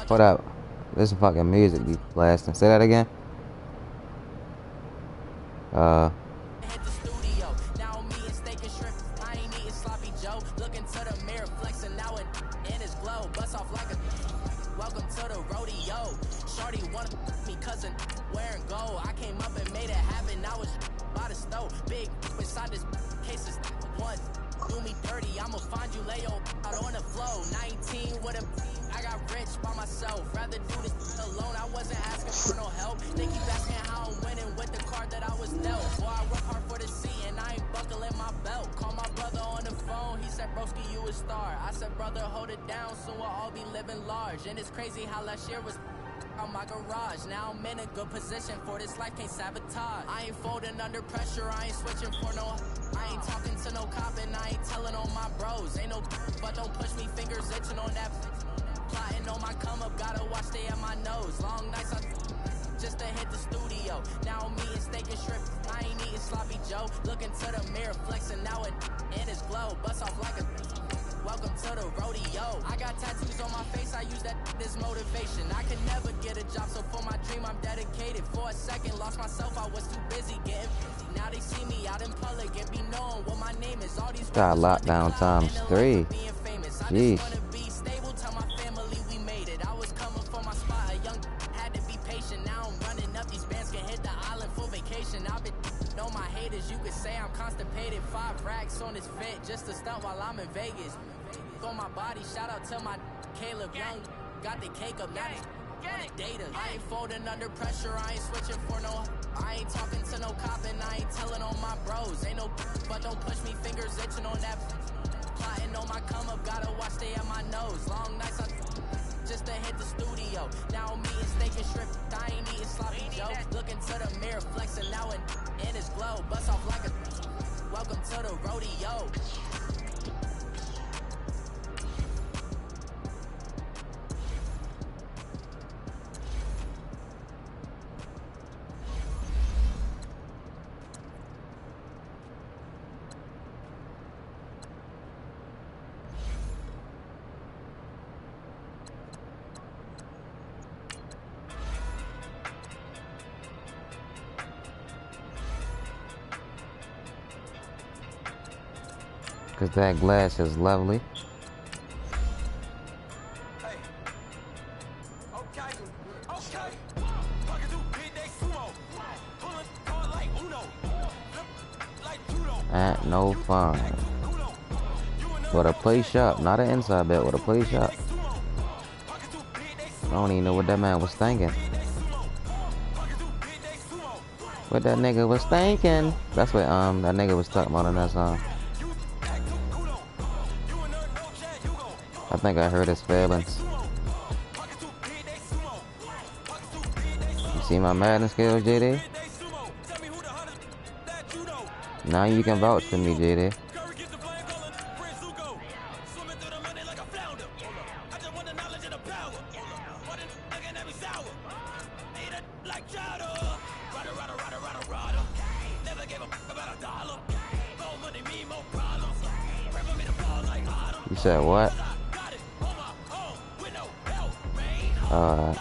Hold up. This fucking music be blasting. Say that again. And it's crazy how last year was on my garage. Now I'm in a good position for this life, can't sabotage. I ain't folding under pressure, I ain't switching for no. I ain't talking to no cop and I ain't telling on my bros. Ain't no but don't push me, fingers itching on that. Plotting on my come up, gotta watch stay at my nose. Long nights I just to hit the studio. Now I'm eating steak and shrimp, I ain't eating sloppy Joe. Looking to the mirror, flexing now it in his glow. Bust off like a welcome to the rodeo. I got tattoos on my face, I use that as motivation. I could never get a job, so for my dream I'm dedicated. For a second, lost myself, I was too busy getting. Now they see me out in public and be knowing what my name is. All these got lockdown ×3. Jeez. You could say I'm constipated, 5 racks on his fit just to stunt while I'm in Vegas. On my body, shout out to my Caleb Young. Got the cake up, now on the data. I ain't folding under pressure, I ain't switching for no. I ain't talking to no cop and I ain't telling on my bros. Ain't no but don't push me, fingers itching on that. Plotting on my come up, gotta watch stay at my nose. Long nights I just to hit the studio. Now I'm eating steak and shrimp, I ain't eating sloppy Joe. Looking to the mirror, flexing now and in his glow. Bust off like a welcome to the rodeo. Cause that glass is lovely. Ain't no fun. With a play shop, not an inside bet, with a play shop. I don't even know what that man was thinking. What that nigga was thinking. That's what that nigga was talking about in that song. I think I heard his feelings. You see my Madden skills, JD? Now you can vouch for me, JD. You said what? Alright.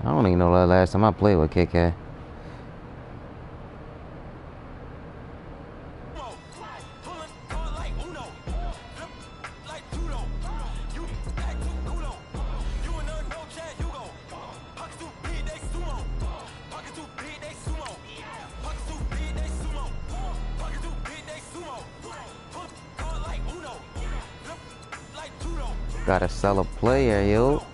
I don't even know the last time I played with KK. Gotta sell a player, yo.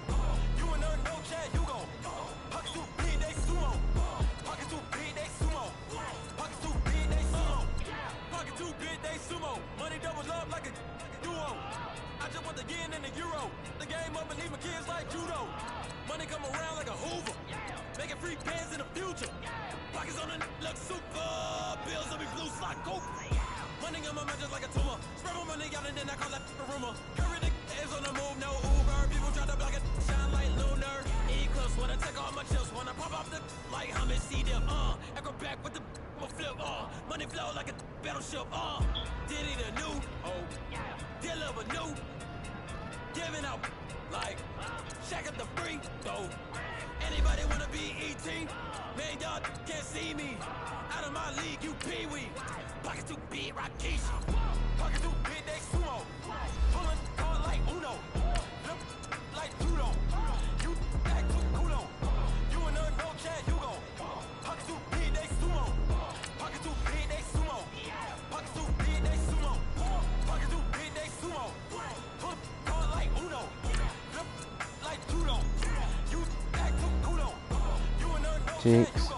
Cheeks.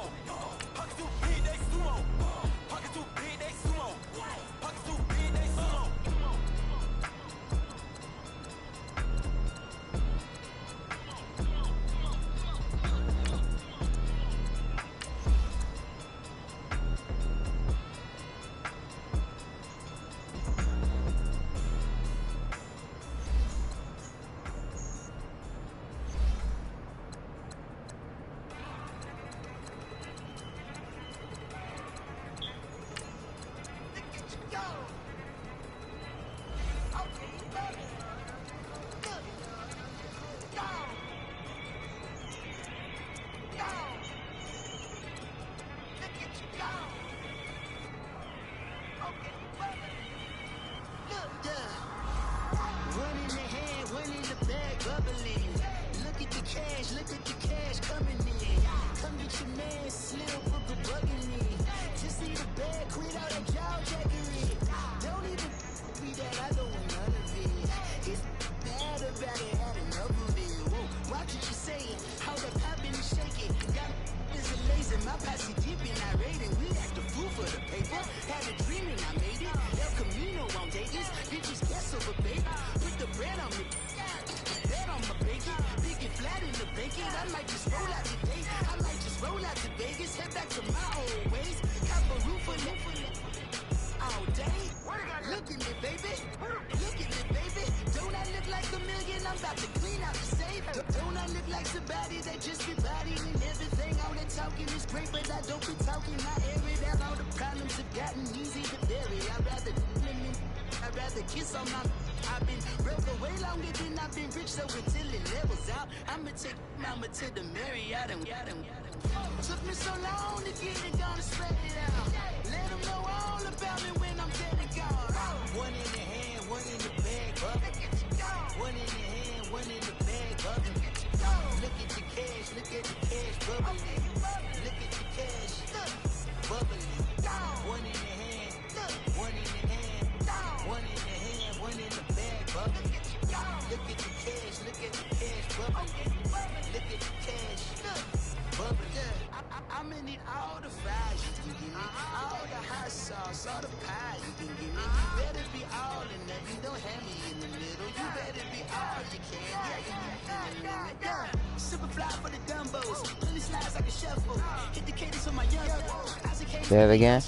Say it again.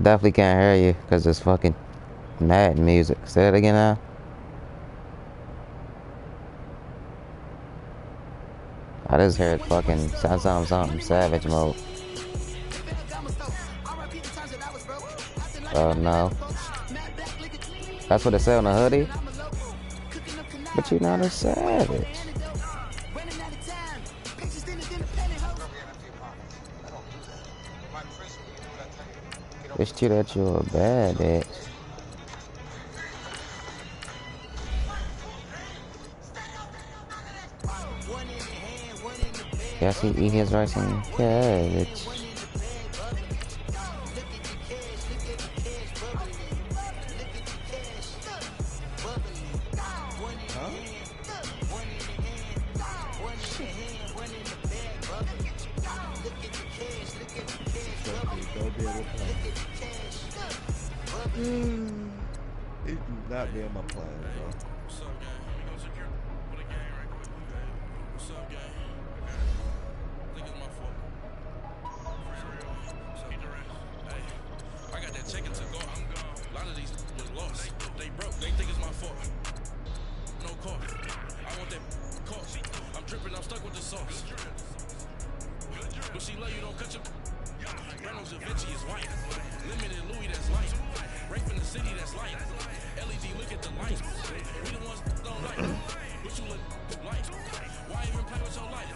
Definitely can't hear you because it's fucking mad music. Say it again now. I just heard fucking something savage mode. Oh no. That's what it said on the hoodie? But you're not a savage. It's true that you're a bad bitch. Yes, he eat his rice and cabbage. Don't be able to play. It do not be in my plan, bro. What's up, gang? We gonna secure for the game right quick. What's up, gang? I think it's my fault. For real. Keep the rest. Hey, I got that chicken to go. I'm gone. A lot of these was lost. They broke. They think it's my fault. No cost. I want that cost. I'm dripping. I'm stuck with the sauce. But she love you, don't cut your. Reynolds Da Vinci is white. Limited Louis, that's light. Rape in the city, that's light. LED, look at the light. We the ones don't like. What you look like? Why even play with your life?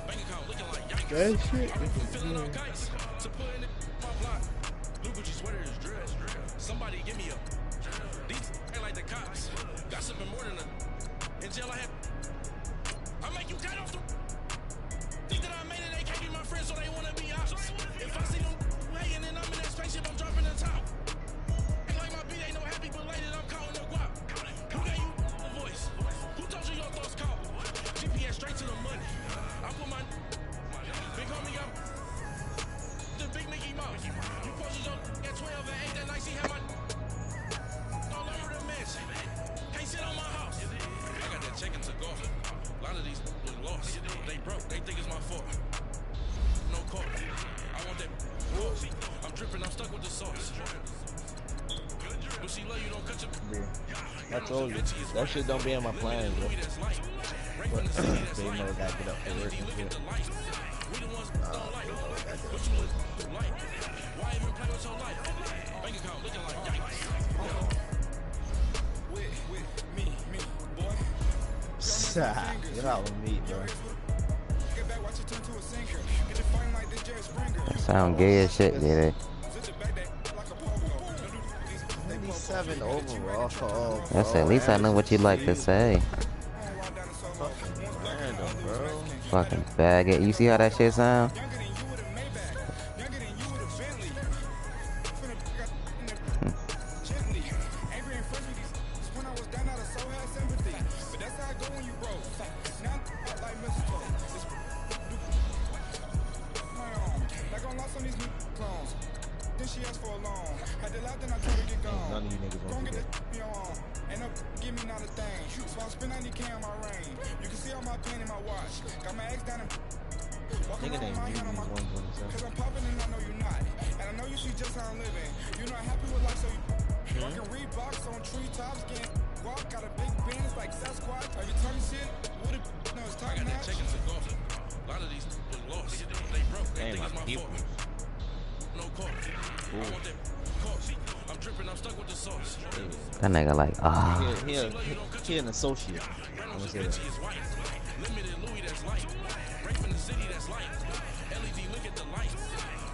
Bank account looking like yikes. That shit. I went from filling out kites to putting it in my block. Blue Gucci sweater is drip. Somebody give me a. These ain't like the cops. Gossiping more than a. In jail I had. I make you cut off the. Think that I made it, they can't be my friends, so they wanna be ops. If I see them hating and I'm in that spaceship, I'm dropping the top. Ain't like my beat ain't no happy, but later I'm calling the guap. Who gave you a voice? Who told you your thoughts call? GPS straight to the money. I put my big homie up. The big Mickey Mouse. You posted your at 12 and 8 that night, she had my all over the mess. Can't sit on my house. I got that chicken to go. A lot of these was lost. They broke. They think it's my fault. No call. I want that cost. I'm dripping. I'm stuck with the sauce. But she love you, don't cut your. I told you, that shit don't be in my plans, bro. But they never got to get up for work and shit. Why even play with your life? Bank account looking like yikes. With me, boy. Get out with me, bro. Sound gay as shit, did it? 97 overall. Oh, That's at least I know what you'd like to say. Random, bro. Fucking faggot. You see how that shit sound? None of you niggas won't do that. Give me not a thing. So I spend 90K on my rain. You can see all my pain in my watch. Got my ex down and Nigga named you 127. cause I'm popping and I know you're not. And I know you see just how I'm living. You're not happy with life, so you rockin' Reeboks on treetops, getting walk, got a big Benz like Sasquatch. Every time you see it, what it no, it's time to match. A lot of these was lost. They broke. They think it's my fault. No call. I want that cost. I'm dripping, I'm stuck with the sauce. That nigga like, He an associate. I'm gonna say that. Limited Louis, that's light. Rape in the city, that's light. LED, look at the light.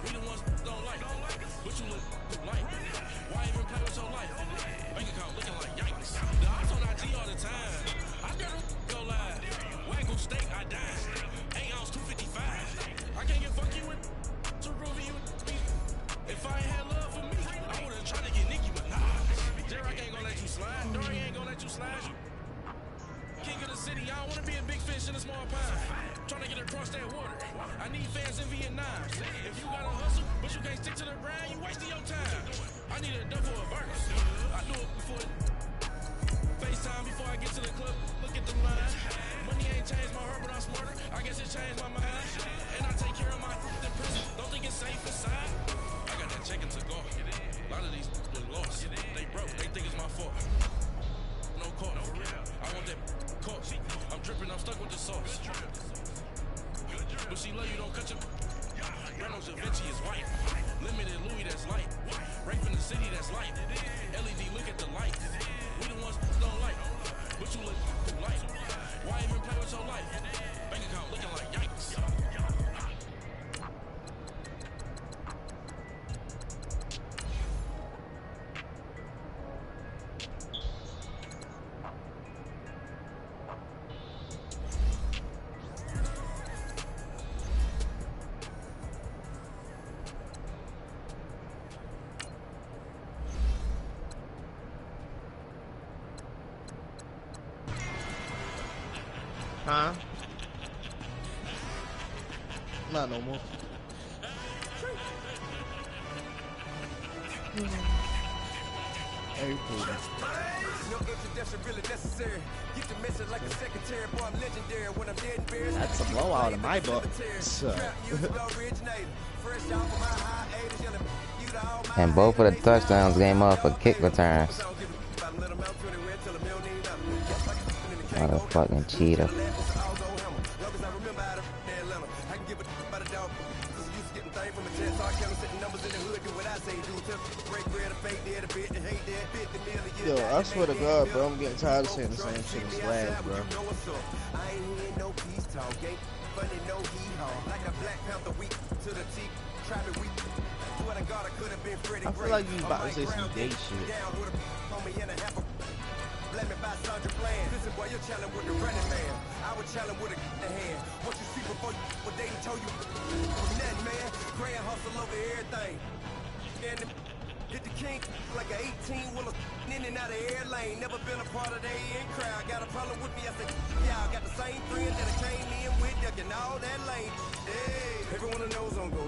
We the ones don't like. What you look like? Why even play with your life? Bank account looking like yikes. The odds on IG all the time. I better go live. Waggle steak, I die. 8 ounce 255. I can't get fuck you with to Ruby you. If I ain't had love for me, I would've tried to get Nicki Minaj. Derek ain't gonna let you slide. Dory ain't gonna let you slide. King of the city, I don't wanna be a big fish in a small pond. Trying to get across that water. I need fans in Vietnam. If you gotta hustle, but you can't stick to the grind, you wasting your time. I need a double a verse. I do it before FaceTime before I get to the club. Look at the line. Money ain't changed my heart, but I'm smarter. I guess it changed my mind. And I take care of my prison. Don't think it's safe inside. I got that chicken to go. A lot of these was lost. They broke. They think it's my fault. No call. For real. I want that cost. I'm dripping. I'm stuck with the sauce. But she love you, don't cut your. Reynolds Da Vinci is white. Limited Louis, that's light. Rape in the city, that's light. LED, look at the light. We the ones don't like. But you look like. Why even play with your life? Bank account looking like yikes. Huh? Not no more. April. No introduction really necessary. Get the message like a secretary. Boy, I'm legendary when I'm dead and buried. That's a blowout in my book. And both of the touchdowns came off for kick returns. Motherfucking cheater. Yo, I swear to God, bro, I'm getting tired of saying the same shit in swag, bro. I feel like you about to say some gay shit. Let me buy Sandra Bland. Listen, boy, you're challenging with the running man. I was challenging with a hand. What you see before you, what they told you, nothing, man. Grand hustle over everything. And hit the king like an 18-wheeler in and out of air lane. Never been a part of the in crowd. Got a problem with me? I said, yeah, I got the same friend that I came in with, ducking all that lane. Hey, everyone knows on go.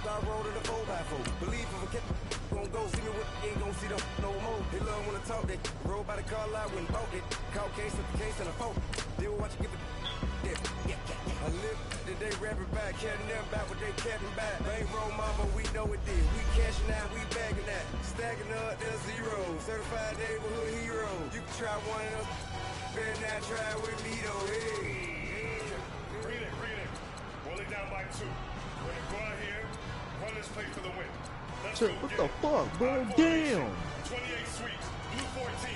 I rolled in the 4x4. Believe if I kept gon' go see me with ain't gon' see them no more. They love when I talk, they roll by the car lot when bought it. Call case with the case and a phone. They will watch you give it. I live today rapping back, catching them back what they catching back. Bankroll mama, we know it did. We cashing out, we bagging that. Stacking up the zero. Certified neighborhood hero. You can try one of them. Better not try with me though. Hey. Bring it in. Roll it down by 2. We're gonna go out here, run this play for the win. Let's Shit, what the fuck, bro? Damn. 28 sweet, blue 14.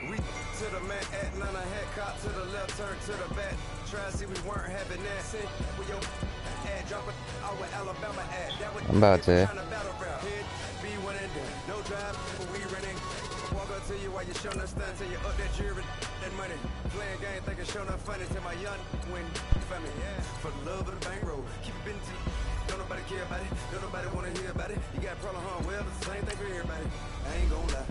We to the man, Atlanta head cop to the left, turn to the back. Try to see we weren't having that. Sit with your ad, drop it out with Alabama ad. That would I'm about to. Be one and done. No drive, but we running. Walk up to you while you showing us stunt till you up that jury, that money. Playing game, thinking showing up funny till my young win. Family, yeah. For the love of the bankroll, keep it busy. Don't nobody care about it. Don't nobody wanna hear about it. You got a problem, huh? Well, it's the same thing for everybody. I ain't gon' lie.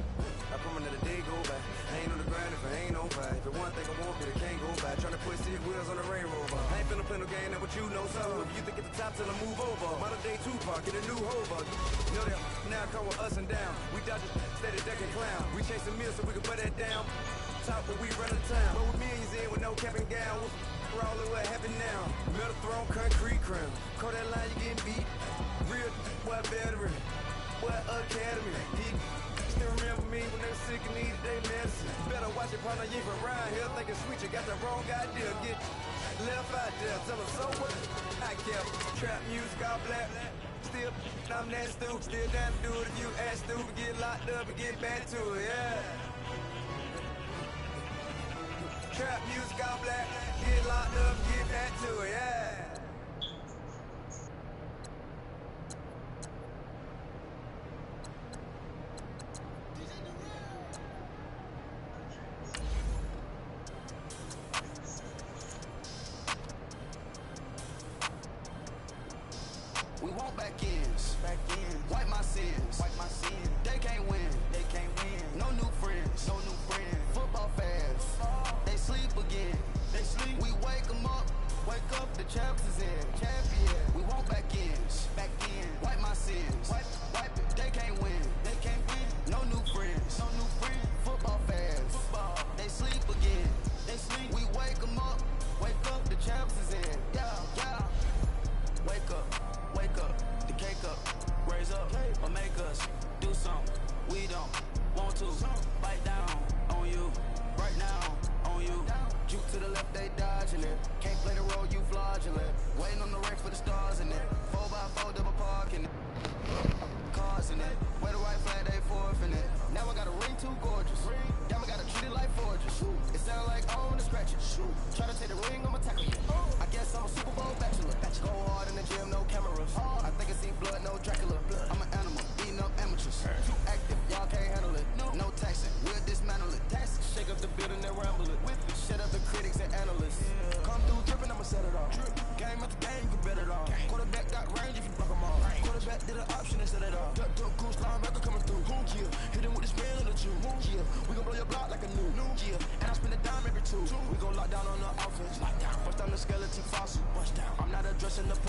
I promise that a day go by. I ain't on the grind if I ain't on fire. If it one thing I want, but it can't go by. Trying to put 6 wheels on the railroad. I ain't finna play no game, that what you know. So if you think at the top till I move over. Modern day Tupac in a new hover. You know that now come with us and down. We dodge it, steady ducking clown. We chasing meals so we can put that down. Top when we run the town. But with millions in with no cap and gown. We're all what happened now. Metal throne, concrete crown. Call that line, you getting beat. Real, what veteran. What academy. He still remember me when they were sick and needed their medicine. Better watch it, partner, you ain't from around here thinking sweet. You got the wrong idea. Get left out there. Tell them so what? I kept trap music all black. Still, I'm that stupid. Still down to do it if you ask stupid. Get locked up and get back to it, yeah. Trap music all black. Get locked up and get back to it, yeah. We want back ends, wipe my sins, they can't win, no new friends, football fans, they sleep again, we wake them up, the champs is in, we want back ends, wipe my sins, wipe it, they can't win, no new friends, football fans, they sleep again, we wake them up, the champs is in, yeah, wake up, the cake up, raise up, or make us do something we don't want to. Bite down on you, right now on you. Juke to the left, they dodging it. Can't play the role, you fraudulent. Waiting on the racks for the stars in it. 4x4 double parking it. Cars in it. Where the right flag, they forfeiting it. Now I got a ring too gorgeous. Damn, I gotta treat it like forgeries. It sound like I own the scratches. Try to take the ring, I'ma tackle you. I guess I'm a Super Bowl bachelor. Go hard in the gym, no cameras. I think I see blood, no Dracula. I'm an animal, eating up amateurs. Too active, y'all can't handle it. No taxing, we'll dismantle it. Shake up the building and ramble it. Shut up the critics and analysts. Come through dripping, I'ma set it off. Game after game, you can bet it all. Quarterback got range if you block them all. Quarterback did an option and set it off. Duck, goose, linebacker coming through. Yeah, hit him with the spin of the two. Yeah, we gon' blow your block like a new. Yeah, and I spend a dime every two. We gon' lock down on the offense. Bust down the skeleton fossil. Bust down.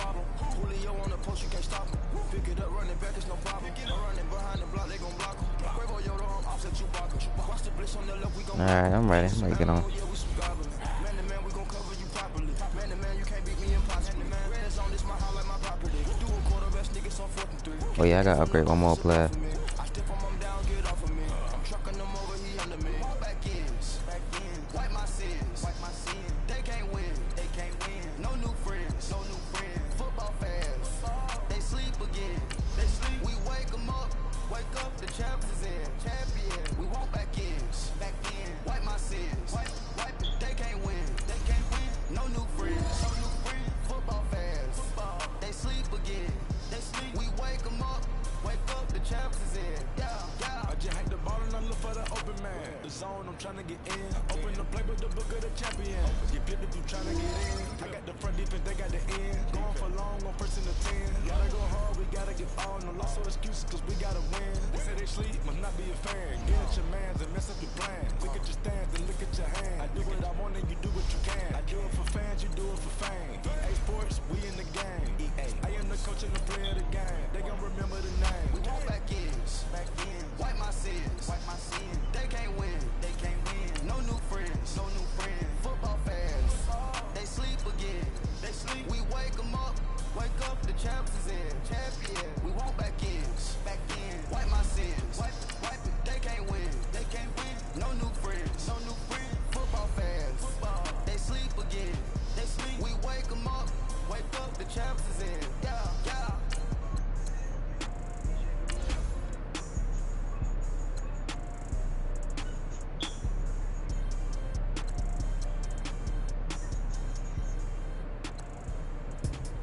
problem. Julio on the post, you can't stop him. Pick it up, running back, it's no problem. Running behind the block, they gon' block him. Quavo, yo, the arm, offset you block him. Watch the blitz on the left, we gon' Alright, I'm ready. I'm ready to get on. yeah, we some goblins. Man to man, we gon' cover you properly. Man to man, you can't beat me impossible. Man, red zone, this my highlight, my property. Do a quarter best niggas on 4th and 3. Oh yeah, I gotta upgrade one more player. I step on him down, get off of me. I'm trucking them over, he under me. Back ends, wipe my sins, They can't win, No new friends, Football fans, they sleep again. We wake them up, the champs is in. Champion, we walk back in, wipe my sins, They can't win, No new friends, Football fans, they sleep again. We wake them up, the champs is in. I just hang the ball and I look for the open man. The zone, I'm trying to get in. Open the play with the book of the champion. Get flipped if you trying to get in. I got the front defense, they got the end. Going for long on 1st and 10. Gotta go hard, we gotta get all. No loss or excuses, cause we gotta win. They say they sleep, must not be a fan. Get at your mans and mess up your plan. Look at your stands and look at your hand. I do what I want and you do what you can. I do it for fans, you do it for fame. EA Sports, we in the game. I am the coach and the player of the game. They gon' remember the name. We walk back in, wipe my sins, They can't win, No new friends, Football fans, they sleep again. We wake them up, the champs is in. Champion, we walk back in, wipe my sins, They can't win, No new friends, Football fans, they sleep again. We wake them up, the champs is in. Yeah.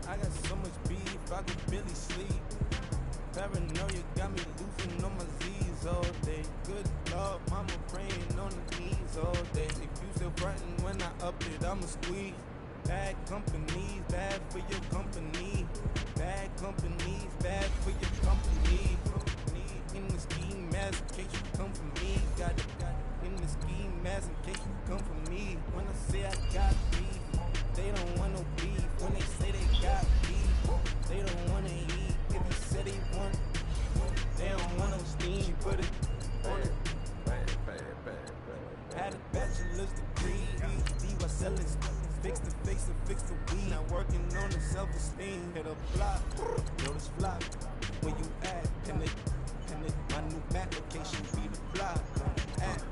I got so much beef, I could barely sleep. Paranoia got me losing on my Z's all day. Good Lord, mama praying on the knees all day. If you still frontin' when I up it, I'ma squeeze. Bad companies, bad for your company. Bad companies, bad for your company. In the ski mask, in case you come for me. Got it in the ski mask, in case you come for me. When I say I got beef, they don't want no beef. When they say they got beef, they don't wanna eat. If you said they want, they don't want no steam. She put it on it. Had a bachelor's degree, PhD while selling stuff. Fix the face and fix the weed. Now working on the self-esteem. Hit a block, notice flock. Where you at? Can it? My new map location be the block. At.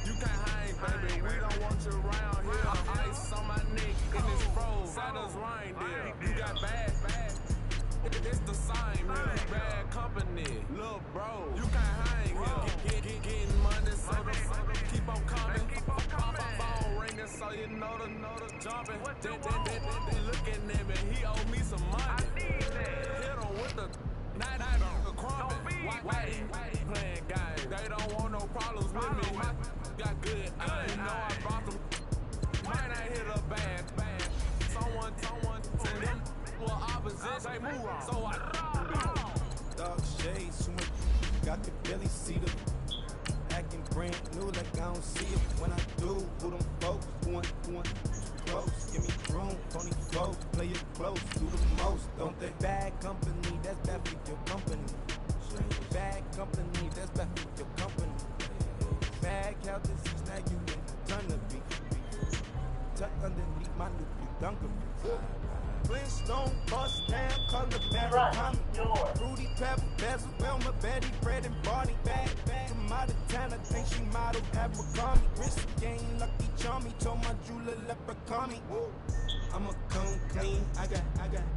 You can't hang, baby. We don't want you around here. Ice on my neck in this froze. Santa's reindeer. You got bad. It's the same, man. Bad company, little bro. You can't hang here. Getting money, so keep on coming. Phone ringing, so you know the jumping. They looking at me, he owe me some money. Hit him with the night crumbing. Why he playing games? They don't want no problems with me. Got good, I know I brought them. Might not hit a bad. Someone send them. Well, opposition, move on. So I dog shades, got the belly see them. Acting brand new like I don't see it. When I do, who them folks? Who want close? Give me room, phony folks, play it close, do the most, don't they? Bad company, that's bad for your company. Bad company, that's bad for your company. Bad cow disease, now you in turn to be. Tuck underneath my new Dunkerberry. Flintstone, bust down, color Barry, Rudy Pepper, Bezel, Wilma, Betty, Fred, and Barney. Bad from out of town, I think she modeled Abercrombie. Wrist game, lucky charmy, told my jeweler, leprechaun. I'ma come clean, I got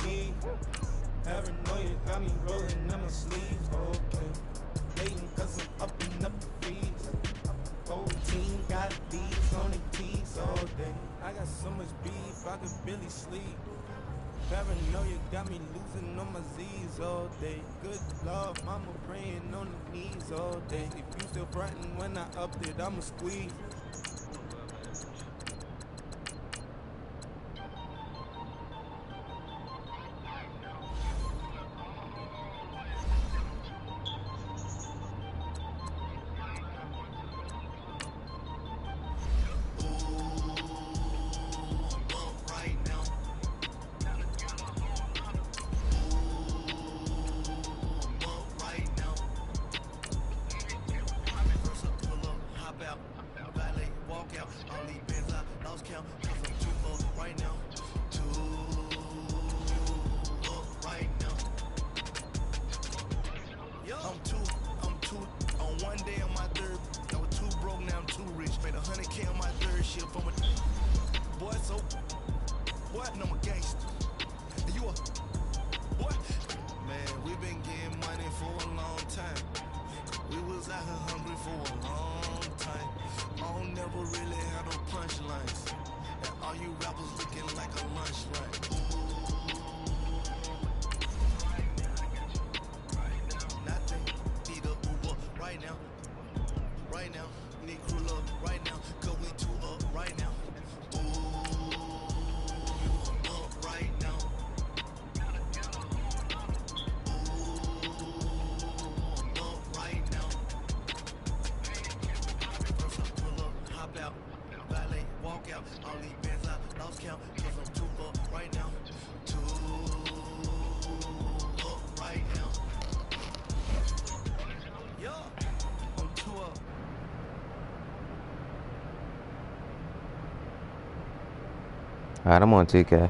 me. Paranoia got me rolling in my sleeves, okay. Hating cause I'm upping up the fees. Whole team got these on the keys all day. I got so much beef, I could barely sleep. Paranoia got me losing on my Z's all day. Good Lord, mama praying on the knees all day. If you still frontin' when I upped it, I'ma squeeze. these bands I lost count, 'cause I'm too up right now. Too up right now. I'm two on one day on my third. I was too broke, now I'm too rich. Made 100K on my third shift from a boy, so boy, no, I'm a gangster. And you a boy? Man, we been getting money for a long time. We was out here hungry for a long time. I don't never really have no punchlines. And all you rappers looking like a lunch line. Nothing, need a Uber right now. Right now, need crew up right now. 'Cause we too up right now. Up right now. Up right now. Pull up, hop out, valet, walk out. All these bands I lost count, 'cause I'm too up right now. Too up right now. Yeah, I'm too up. All right, I'm on 2K.